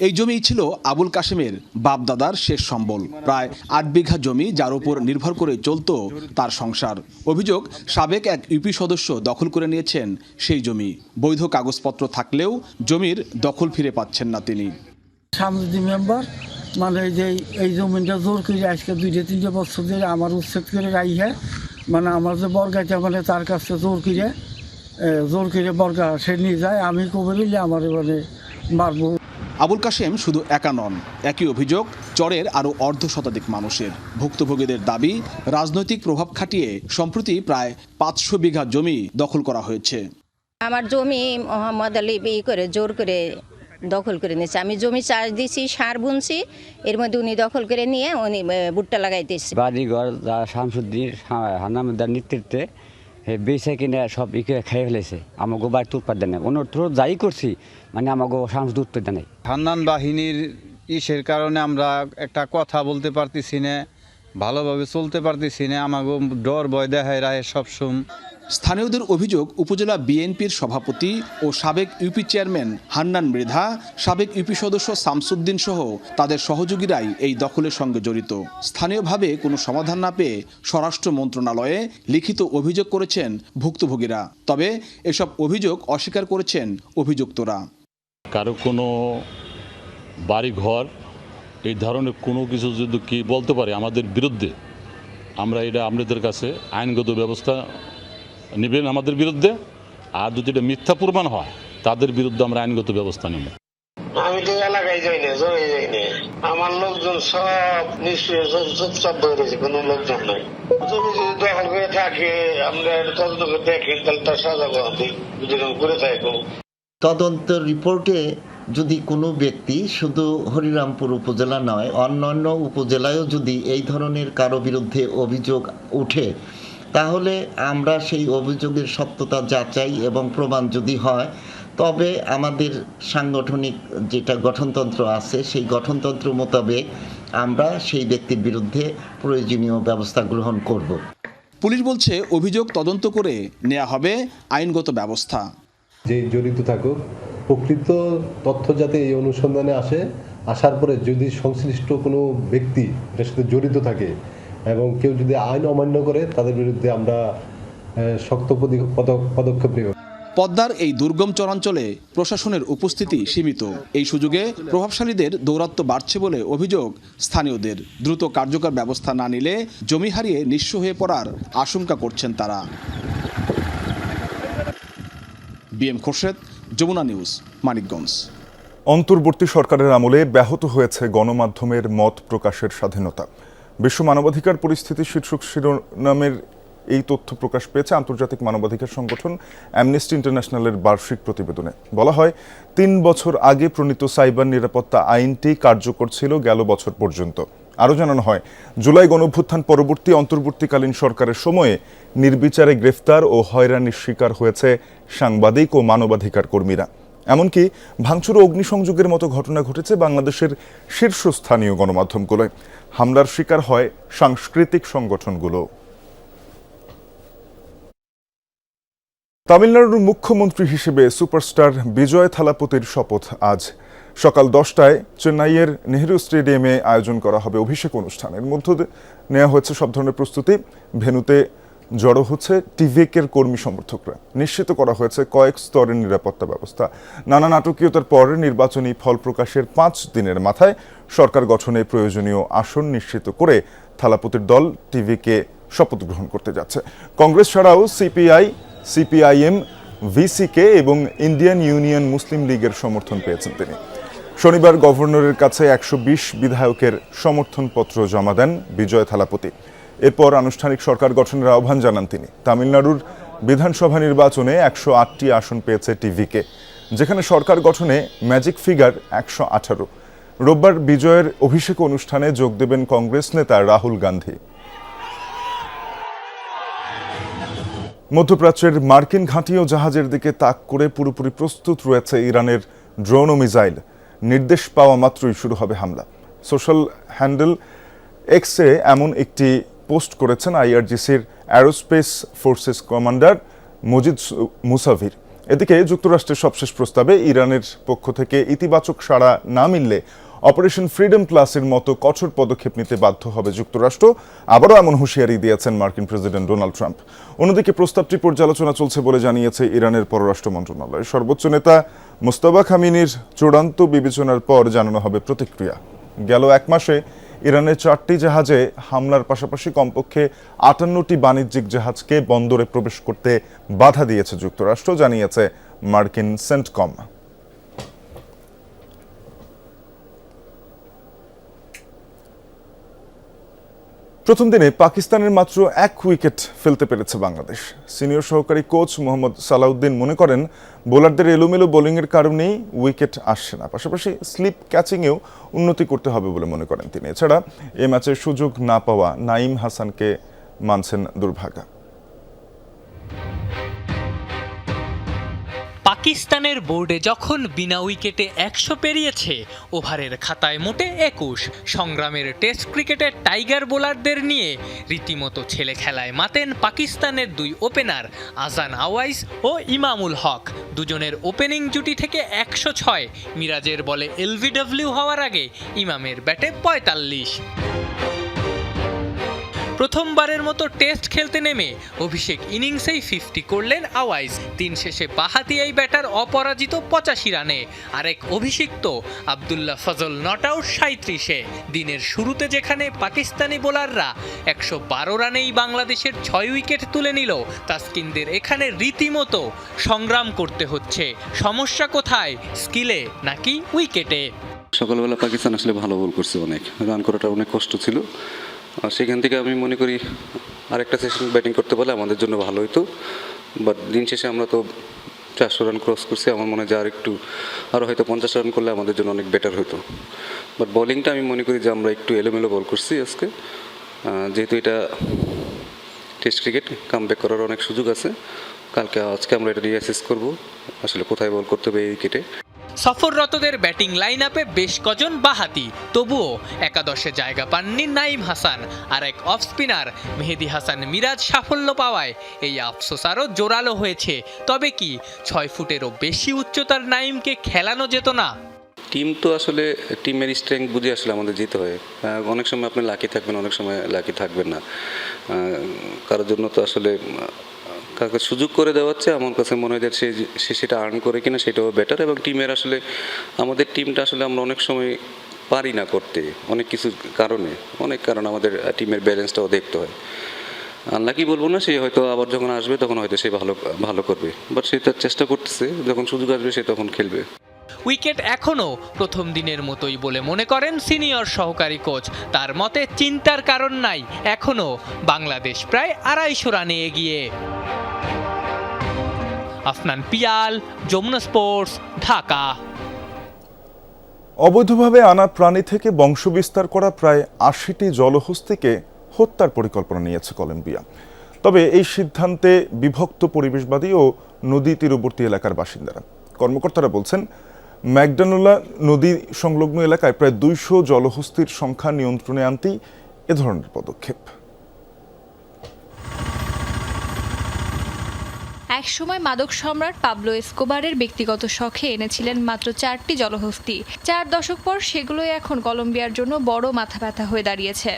এই জমি ছিল আবুল কাশেমের বাপদাদার শেষ সম্বল। প্রায় 8 বিঘা জমি, যার উপর নির্ভর করে চলত তার সংসার। অভিযোগ, সাবেক এক ইউপি সদস্য দখল করে নিয়েছেন সেই জমি। বৈধ কাগজপত্র থাকলেও জমির দখল ফিরে পাচ্ছেন না তিনি। শামসুদ্দিন মেম্বার মানে এই জমিটা জোর করে আজকে 2-3 বছর ধরে আমার উচ্ছেদ করে রাইহে, মানে আমার যে বর্গাটা মানে তার কাছে জোর করে বর্গা সে নিয়ে যায়। আমি কবে নিলে আমার মানে মারবো। আবুল কাশেম শুধু একা নন, একই অভিযোগ চরের আরও অর্ধশতাধিক মানুষের। ভুক্তভোগীদের দাবি, রাজনৈতিক প্রভাব খাটিয়ে সম্প্রতি প্রায় 500 বিঘা জমি দখল করা হয়েছে। আমার জমি মোহাম্মদ আলী করে জোর করে দখল করে নিয়েছে। আমি জমি চাষ দিয়েছি, সার বুনছি, এর মধ্যে উনি দখল করে নিয়ে উনি ভুট্টা লাগাইতেছে। বাড়িঘর শামসুদ্দিন হানামদার নেতৃত্বে বেচে কিনে সব খেয়ে ফেলেছে। আমাকে বাড়িতে উৎপাদন নেই, অনুরোধ যাই করছি মানে আমাকে শামসুদ উৎপাদন নেই। হান্নান বাহিনীর ইসের কারণে আমরা একটা কথা বলতে পারতেছি না, ভালোভাবে চলতে পারতেছি না। আমাকে ডর ভয় দেখায় রায় সবসময়। স্থানীয়দের অভিযোগ, উপজেলা বিএনপির সভাপতি ও সাবেক ইউপি চেয়ারম্যান হান্নান মৃধা, সাবেক ইউপি সদস্য শামসুদ্দিন সহ তাদের সহযোগীরাই এই দখলের সঙ্গে জড়িত। স্থানীয়ভাবে কোনো সমাধান না পেয়ে স্বরাষ্ট্র মন্ত্রণালয়ে লিখিত অভিযোগ করেছেন ভুক্তভোগীরা। তবে এসব অভিযোগ অস্বীকার করেছেন অভিযুক্তরা। কারো কোনো বাড়িঘর এই ধরনের কোনো কিছু যদি কি বলতে পারে আমাদের বিরুদ্ধে, আমরা এটা আপনাদের কাছে আইনগত ব্যবস্থা নেবেন আমাদের বিরুদ্ধে, আর যদি এটা মিথ্যা প্রমাণ হয় তাদের বিরুদ্ধে আমরা আইনগত ব্যবস্থা নেব। আমি তো এলাকায় যাই না, জমি যাই না, আমার লোকজন সব নিশ্চয়ই চুপচাপ বয়ে রয়েছে, কোনো লোকজন নাই। জমি যদি দখল করে থাকে, আমরা তদন্ত করে দেখি, তাহলে তার সাজা করে থাকবো। তদন্ত রিপোর্টে যদি কোনো ব্যক্তি শুধু হরিরামপুর উপজেলা নয়, অন্যান্য উপজেলায়ও যদি এই ধরনের কারো বিরুদ্ধে অভিযোগ ওঠে, তাহলে আমরা সেই অভিযোগের সত্যতা যাচাই এবং প্রমাণ যদি হয়, তবে আমাদের সাংগঠনিক যেটা গঠনতন্ত্র আছে সেই গঠনতন্ত্র মোতাবেক আমরা সেই ব্যক্তির বিরুদ্ধে প্রয়োজনীয় ব্যবস্থা গ্রহণ করব। পুলিশ বলছে অভিযোগ তদন্ত করে নেওয়া হবে আইনগত ব্যবস্থা। যে জড়িত থাকুক, প্রকৃত তথ্য যাতে এই অনুসন্ধানে আসে, আসার পরে যদি সংশ্লিষ্ট কোনো ব্যক্তি এটার সাথে জড়িত থাকে এবং কেউ যদি আইন অমান্য করে, তাদের বিরুদ্ধে আমরা শক্ত পদক্ষেপ নেব। পদ্মার এই দুর্গম চরাঞ্চলে প্রশাসনের উপস্থিতি সীমিত। এই সুযোগে প্রভাবশালীদের দৌরাত্ম্য বাড়ছে বলে অভিযোগ স্থানীয়দের। দ্রুত কার্যকর ব্যবস্থা না নিলে জমি হারিয়ে নিঃস্ব হয়ে পড়ার আশঙ্কা করছেন তারা। বিএম খোরশেদ, যমুনা নিউজ, মানিকগঞ্জ। অন্তর্বর্তী সরকারের আমলে ব্যাহত হয়েছে গণমাধ্যমের মত প্রকাশের স্বাধীনতা। বিশ্ব মানবাধিকার পরিস্থিতি শীর্ষক শিরোনামের এই তথ্য প্রকাশ পেয়েছে আন্তর্জাতিক মানবাধিকার সংগঠন অ্যামনেস্টি ইন্টারন্যাশনালের বার্ষিক প্রতিবেদনে। বলা হয়, ৩ বছর আগে প্রণীত সাইবার নিরাপত্তা আইনটি কার্যকর ছিল গেল বছর পর্যন্ত। আরও জানানো হয়, জুলাই গণঅভ্যুত্থান পরবর্তী অন্তর্বর্তীকালীন সরকারের সময়ে নির্বিচারে গ্রেফতার ও হয়রানির শিকার হয়েছে সাংবাদিক ও মানবাধিকার কর্মীরা। এমনকি ভাঙচুর ও অগ্নিসংযোগের মতো ঘটনা ঘটেছে বাংলাদেশের শীর্ষস্থানীয় গণমাধ্যমগুলোয়। হামলার শিকার হয় সাংস্কৃতিক সংগঠনগুলো। তামিলনাড়ুর মুখ্যমন্ত্রী হিসেবে সুপারস্টার বিজয় থালাপতির শপথ আজ সকাল 10টায় চেন্নাইয়ের নেহেরু স্টেডিয়ামে আয়োজন করা হবে অভিষেক অনুষ্ঠানের মধ্যে নেওয়া হয়েছে সব ধরনের প্রস্তুতি। ভেন্যুতে জড়ো হচ্ছে টিভিকের কর্মী সমর্থকরা। নিশ্চিত করা হয়েছে কয়েক স্তরের নিরাপত্তা ব্যবস্থা। নানা নাটকীয়তার পর নির্বাচনী ফল প্রকাশের 5 দিনের মাথায় সরকার গঠনে প্রয়োজনীয় আসন নিশ্চিত করে থালাপতির দল টিভিকে শপথ গ্রহণ করতে যাচ্ছে। কংগ্রেস ছাড়াও সিপিআই, সিপিআইএম, ভিসিকে এবং ইন্ডিয়ান ইউনিয়ন মুসলিম লীগের সমর্থন পেয়েছেন তিনি। শনিবার গভর্নরের কাছে 120 বিধায়কের সমর্থনপত্র জমা দেন বিজয় থালাপতি। এরপর আনুষ্ঠানিক সরকার গঠনের আহ্বান জানান তিনি। তামিলনাড়ুর বিধানসভা নির্বাচনে 108টি আসন পেয়েছে টিভিকে, যেখানে সরকার গঠনে ম্যাজিক ফিগার 118। রোববার বিজয়ের অভিষেক অনুষ্ঠানে যোগ দেবেন কংগ্রেস নেতা রাহুল গান্ধী। মধ্যপ্রাচ্যের মার্কিন ঘাঁটি ও জাহাজের দিকে তাক করে পুরোপুরি প্রস্তুত রয়েছে ইরানের ড্রোন ও মিসাইল। নির্দেশ পাওয়া মাত্রই শুরু হবে হামলা। সোশ্যাল হ্যান্ডেল এক্সে এমন একটি পোস্ট করেছেন আইআরজিসির aerospace forces commander Majid Musavir. এদিকে যুক্তরাষ্ট্রের সবশেষ প্রস্তাবে ইরানের পক্ষ থেকে ইতিবাচক সাড়া না মিললে অপারেশন ফ্রিডম প্লাসের মতো কঠোর পদক্ষেপ নিতে বাধ্য হবে যুক্তরাষ্ট্র। আবারও এমন হুঁশিয়ারি দিয়েছেন মার্কিন প্রেসিডেন্ট ডোনাল্ড ট্রাম্প। অন্যদিকে প্রস্তাবটি পর্যালোচনা চলছে বলে জানিয়েছে ইরানের পররাষ্ট্র মন্ত্রণালয়। সর্বোচ্চ নেতা মোস্তাফা খামিনির চূড়ান্ত বিবেচনার পর জানানো হবে প্রতিক্রিয়া। গেল 1 মাসে ইরানের 4টি জাহাজে হামলার পাশাপাশি কমপক্ষে 58টি বাণিজ্যিক জাহাজকে বন্দরে প্রবেশ করতে বাধা দিয়েছে যুক্তরাষ্ট্র, জানিয়েছে মার্কিন সেন্টকম। প্রথম দিনে পাকিস্তানের মাত্র 1 উইকেট ফেলতে পেরেছে বাংলাদেশ। সিনিয়র সহকারী কোচ মোহাম্মদ সালাউদ্দিন মনে করেন, বোলারদের এলোমেলো বোলিংয়ের কারণেই উইকেট আসছে না। পাশাপাশি স্লিপ ক্যাচিংয়েও উন্নতি করতে হবে বলে মনে করেন তিনি। এছাড়া এ ম্যাচে সুযোগ না পাওয়া নাঈম হাসানকে মানছেন দুর্ভাগা। পাকিস্তানের বোর্ডে যখন বিনা উইকেটে 100 পেরিয়েছে, ওভারের খাতায় মোটে 21। সংগ্রামের টেস্ট ক্রিকেটের টাইগার বোলারদের নিয়ে রীতিমতো ছেলে খেলায় মাতেন পাকিস্তানের 2 ওপেনার আজান আওয়াইস ও ইমামুল হক। দুজনের ওপেনিং জুটি থেকে 106, মিরাজের বলে এলবিডব্লিউ হওয়ার আগে ইমামের ব্যাটে 45। প্রথমবারের মতো টেস্ট খেলতে নেমে অভিষেক ইনিংসেই 50 করলেন আওয়াইজ। 3 শেষে বাঁহাতি এই ব্যাটার অপরাজিত 85 রানে। আরেক অভিষিক্ত আব্দুল্লাহ ফজল নট আউট 37-এ। দিনের শুরুতে যেখানে পাকিস্তানি বোলাররা 112 রানেই বাংলাদেশের 6 উইকেট তুলে নিল, তাসকিনদের এখানে রীতিমতো সংগ্রাম করতে হচ্ছে। সমস্যা কোথায়, স্কিলে নাকি উইকেটে? সকালবেলা পাকিস্তান আসলে ভালো বল করছে, অনেক রান করাটা অনেক কষ্ট ছিল। সেখান থেকে আমি মনে করি আরেকটা সেশন ব্যাটিং করতে পারলে আমাদের জন্য ভালো হতো। বাট দিন শেষে আমরা তো 400 রান ক্রস করছি। আমার মনে হয় যে আরও হয়তো 50 রান করলে আমাদের জন্য অনেক বেটার হতো। বাট বোলিংটা আমি মনে করি যে আমরা একটু এলোমেলো বল করছি আজকে। যেহেতু এটা টেস্ট ক্রিকেট, কামব্যাক করার অনেক সুযোগ আছে। আজকে আমরা এটা রিঅ্যাসেস করব আসলে কোথায় বল করতে হবে এই উইকেটে। সফররতদের ব্যাটিং লাইন আপে বেশ কজন বাঁহাতি, তবুও একাদশে জায়গা পাননি নাইম হাসান। আর এক অফ স্পিনার মেহেদি হাসান মিরাজ সাফল্য পাওয়ায় এই আফসোস আরও জোরালো হয়েছে। তবে কি 6 ফুটেরও বেশি উচ্চতার নাইমকে খেলানো যেত না? টিম তো আসলে টিমের স্ট্রেংথ বুঝে আসলে আমাদের যেতে হয়। অনেক সময় আপনি লাকি থাকবেন, অনেক সময় লাকি থাকবেন না। কারোর জন্য তো আসলে কাউকে সুযোগ করে দেওয়া হচ্ছে, আমার কাছে মনে হয় যে সে সেটা আর্ন করে কিনা সেটাও বেটার। এবং টিমের আসলে আমাদের টিমটা আসলে আমরা অনেক সময় পারি না করতে, অনেক কিছু অনেক কারণ আমাদের টিমের ব্যালেন্সটাও দেখতে হয়। আনলাকি বলবো না, সে হয়তো আবার যখন আসবে তখন হয়তো সে ভালো করবে। বাট সে তার চেষ্টা করতেছে, যখন সুযোগ আসবে সে তখন খেলবে। উইকেট এখনও প্রথম দিনের মতোই বলে মনে করেন সিনিয়র সহকারী কোচ। তার মতে চিন্তার কারণ নাই, এখনও বাংলাদেশ প্রায় 250 রানে এগিয়ে। আফনান পিয়াল, যমুনা স্পোর্টস, ঢাকা। অবৈধভাবে আনা প্রাণী থেকে বংশবিস্তার করা প্রায় 80টি জলহস্তিকে হত্যার পরিকল্পনা নিয়েছে কলম্বিয়া। তবে এই সিদ্ধান্তে বিভক্ত পরিবেশবাদী ও নদী তীরবর্তী এলাকার বাসিন্দারা। কর্মকর্তারা বলছেন, ম্যাগডানোলা নদী সংলগ্ন এলাকায় প্রায় 200 জলহস্তির সংখ্যা নিয়ন্ত্রণে আনতেই এ ধরনের পদক্ষেপ। একসময় মাদক সম্রাট পাবলো এসকোবারের ব্যক্তিগত শখে এনেছিলেন মাত্র 4টি জলহস্তি। 4 দশক পর সেগুলোই এখন কলম্বিয়ার জন্য বড় মাথা ব্যথা হয়ে দাঁড়িয়েছে।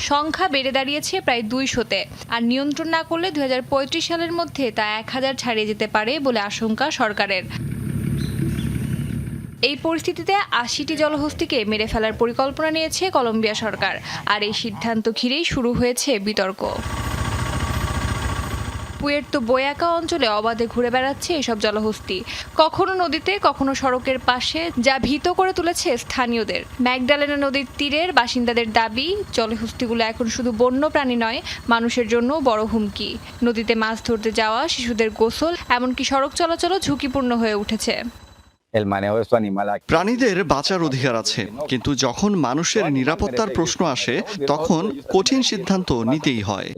সংখ্যা বেড়ে দাঁড়িয়েছে প্রায় 200-তে। আর নিয়ন্ত্রণ না করলে 2035 সালের মধ্যে তা 1000 ছাড়িয়ে যেতে পারে বলে আশঙ্কা সরকারের। এই পরিস্থিতিতে 80টি জলহস্তিকে মেরে ফেলার পরিকল্পনা নিয়েছে কলম্বিয়া সরকার। আর এই সিদ্ধান্ত ঘিরেই শুরু হয়েছে বিতর্ক। পুয়ের্তো বোয়াকা অঞ্চলে অবাধে ঘুরে বেড়াচ্ছে এসব জলহস্তি, কখনো নদীতে কখনো সড়কের পাশে, যা ভীত করে তুলেছে স্থানীয়দের। ম্যাগডালেনা নদীর তীরের বাসিন্দাদের দাবি, জলহস্তিগুলো এখন শুধু বন্য প্রাণী নয়, মানুষের জন্য বড় হুমকি। নদীতে মাছ ধরতে যাওয়া, শিশুদের গোসল, এমনকি সড়ক চলাচলও ঝুঁকিপূর্ণ হয়ে উঠেছে। প্রাণীদের বাঁচার অধিকার আছে, কিন্তু যখন মানুষের নিরাপত্তার প্রশ্ন আসে তখন কঠিন সিদ্ধান্ত নিতেই হয়।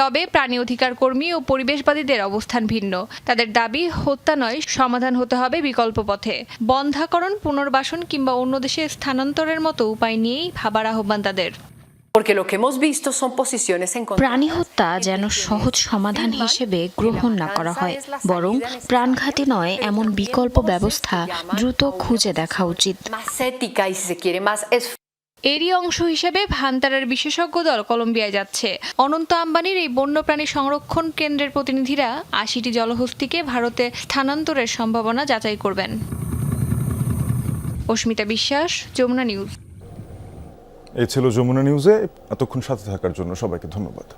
তবে প্রাণী অধিকার কর্মী ও পরিবেশবাদীদের অবস্থান ভিন্ন। তাদের দাবি, হত্যা নয়, সমাধান হতে হবে বিকল্প পথে। বন্ধ্যাকরণ, পুনর্বাসন কিংবা অন্য দেশে স্থানান্তরের মতো উপায় নিয়েই ভাবার আহ্বান তাদের। প্রাণী হত্যা যেন সহজ সমাধান হিসেবে গ্রহণ না করা হয়, বরং প্রাণঘাতী নয় এমন বিকল্প ব্যবস্থা দ্রুত খুঁজে দেখা উচিত। এরই অংশ হিসেবে ভান্তারার বিশেষজ্ঞ দল কলম্বিয়ায় যাচ্ছে। অনন্ত আম্বানির এই বন্যপ্রাণী সংরক্ষণ কেন্দ্রের প্রতিনিধিরা 80টি জলহস্তিকে ভারতে স্থানান্তরের সম্ভাবনা যাচাই করবেন। অস্মিতা বিশ্বাস, যমুনা নিউজ। এই ছিল যমুনা নিউজে। এতক্ষণ সাথে থাকার জন্য সবাইকে ধন্যবাদ।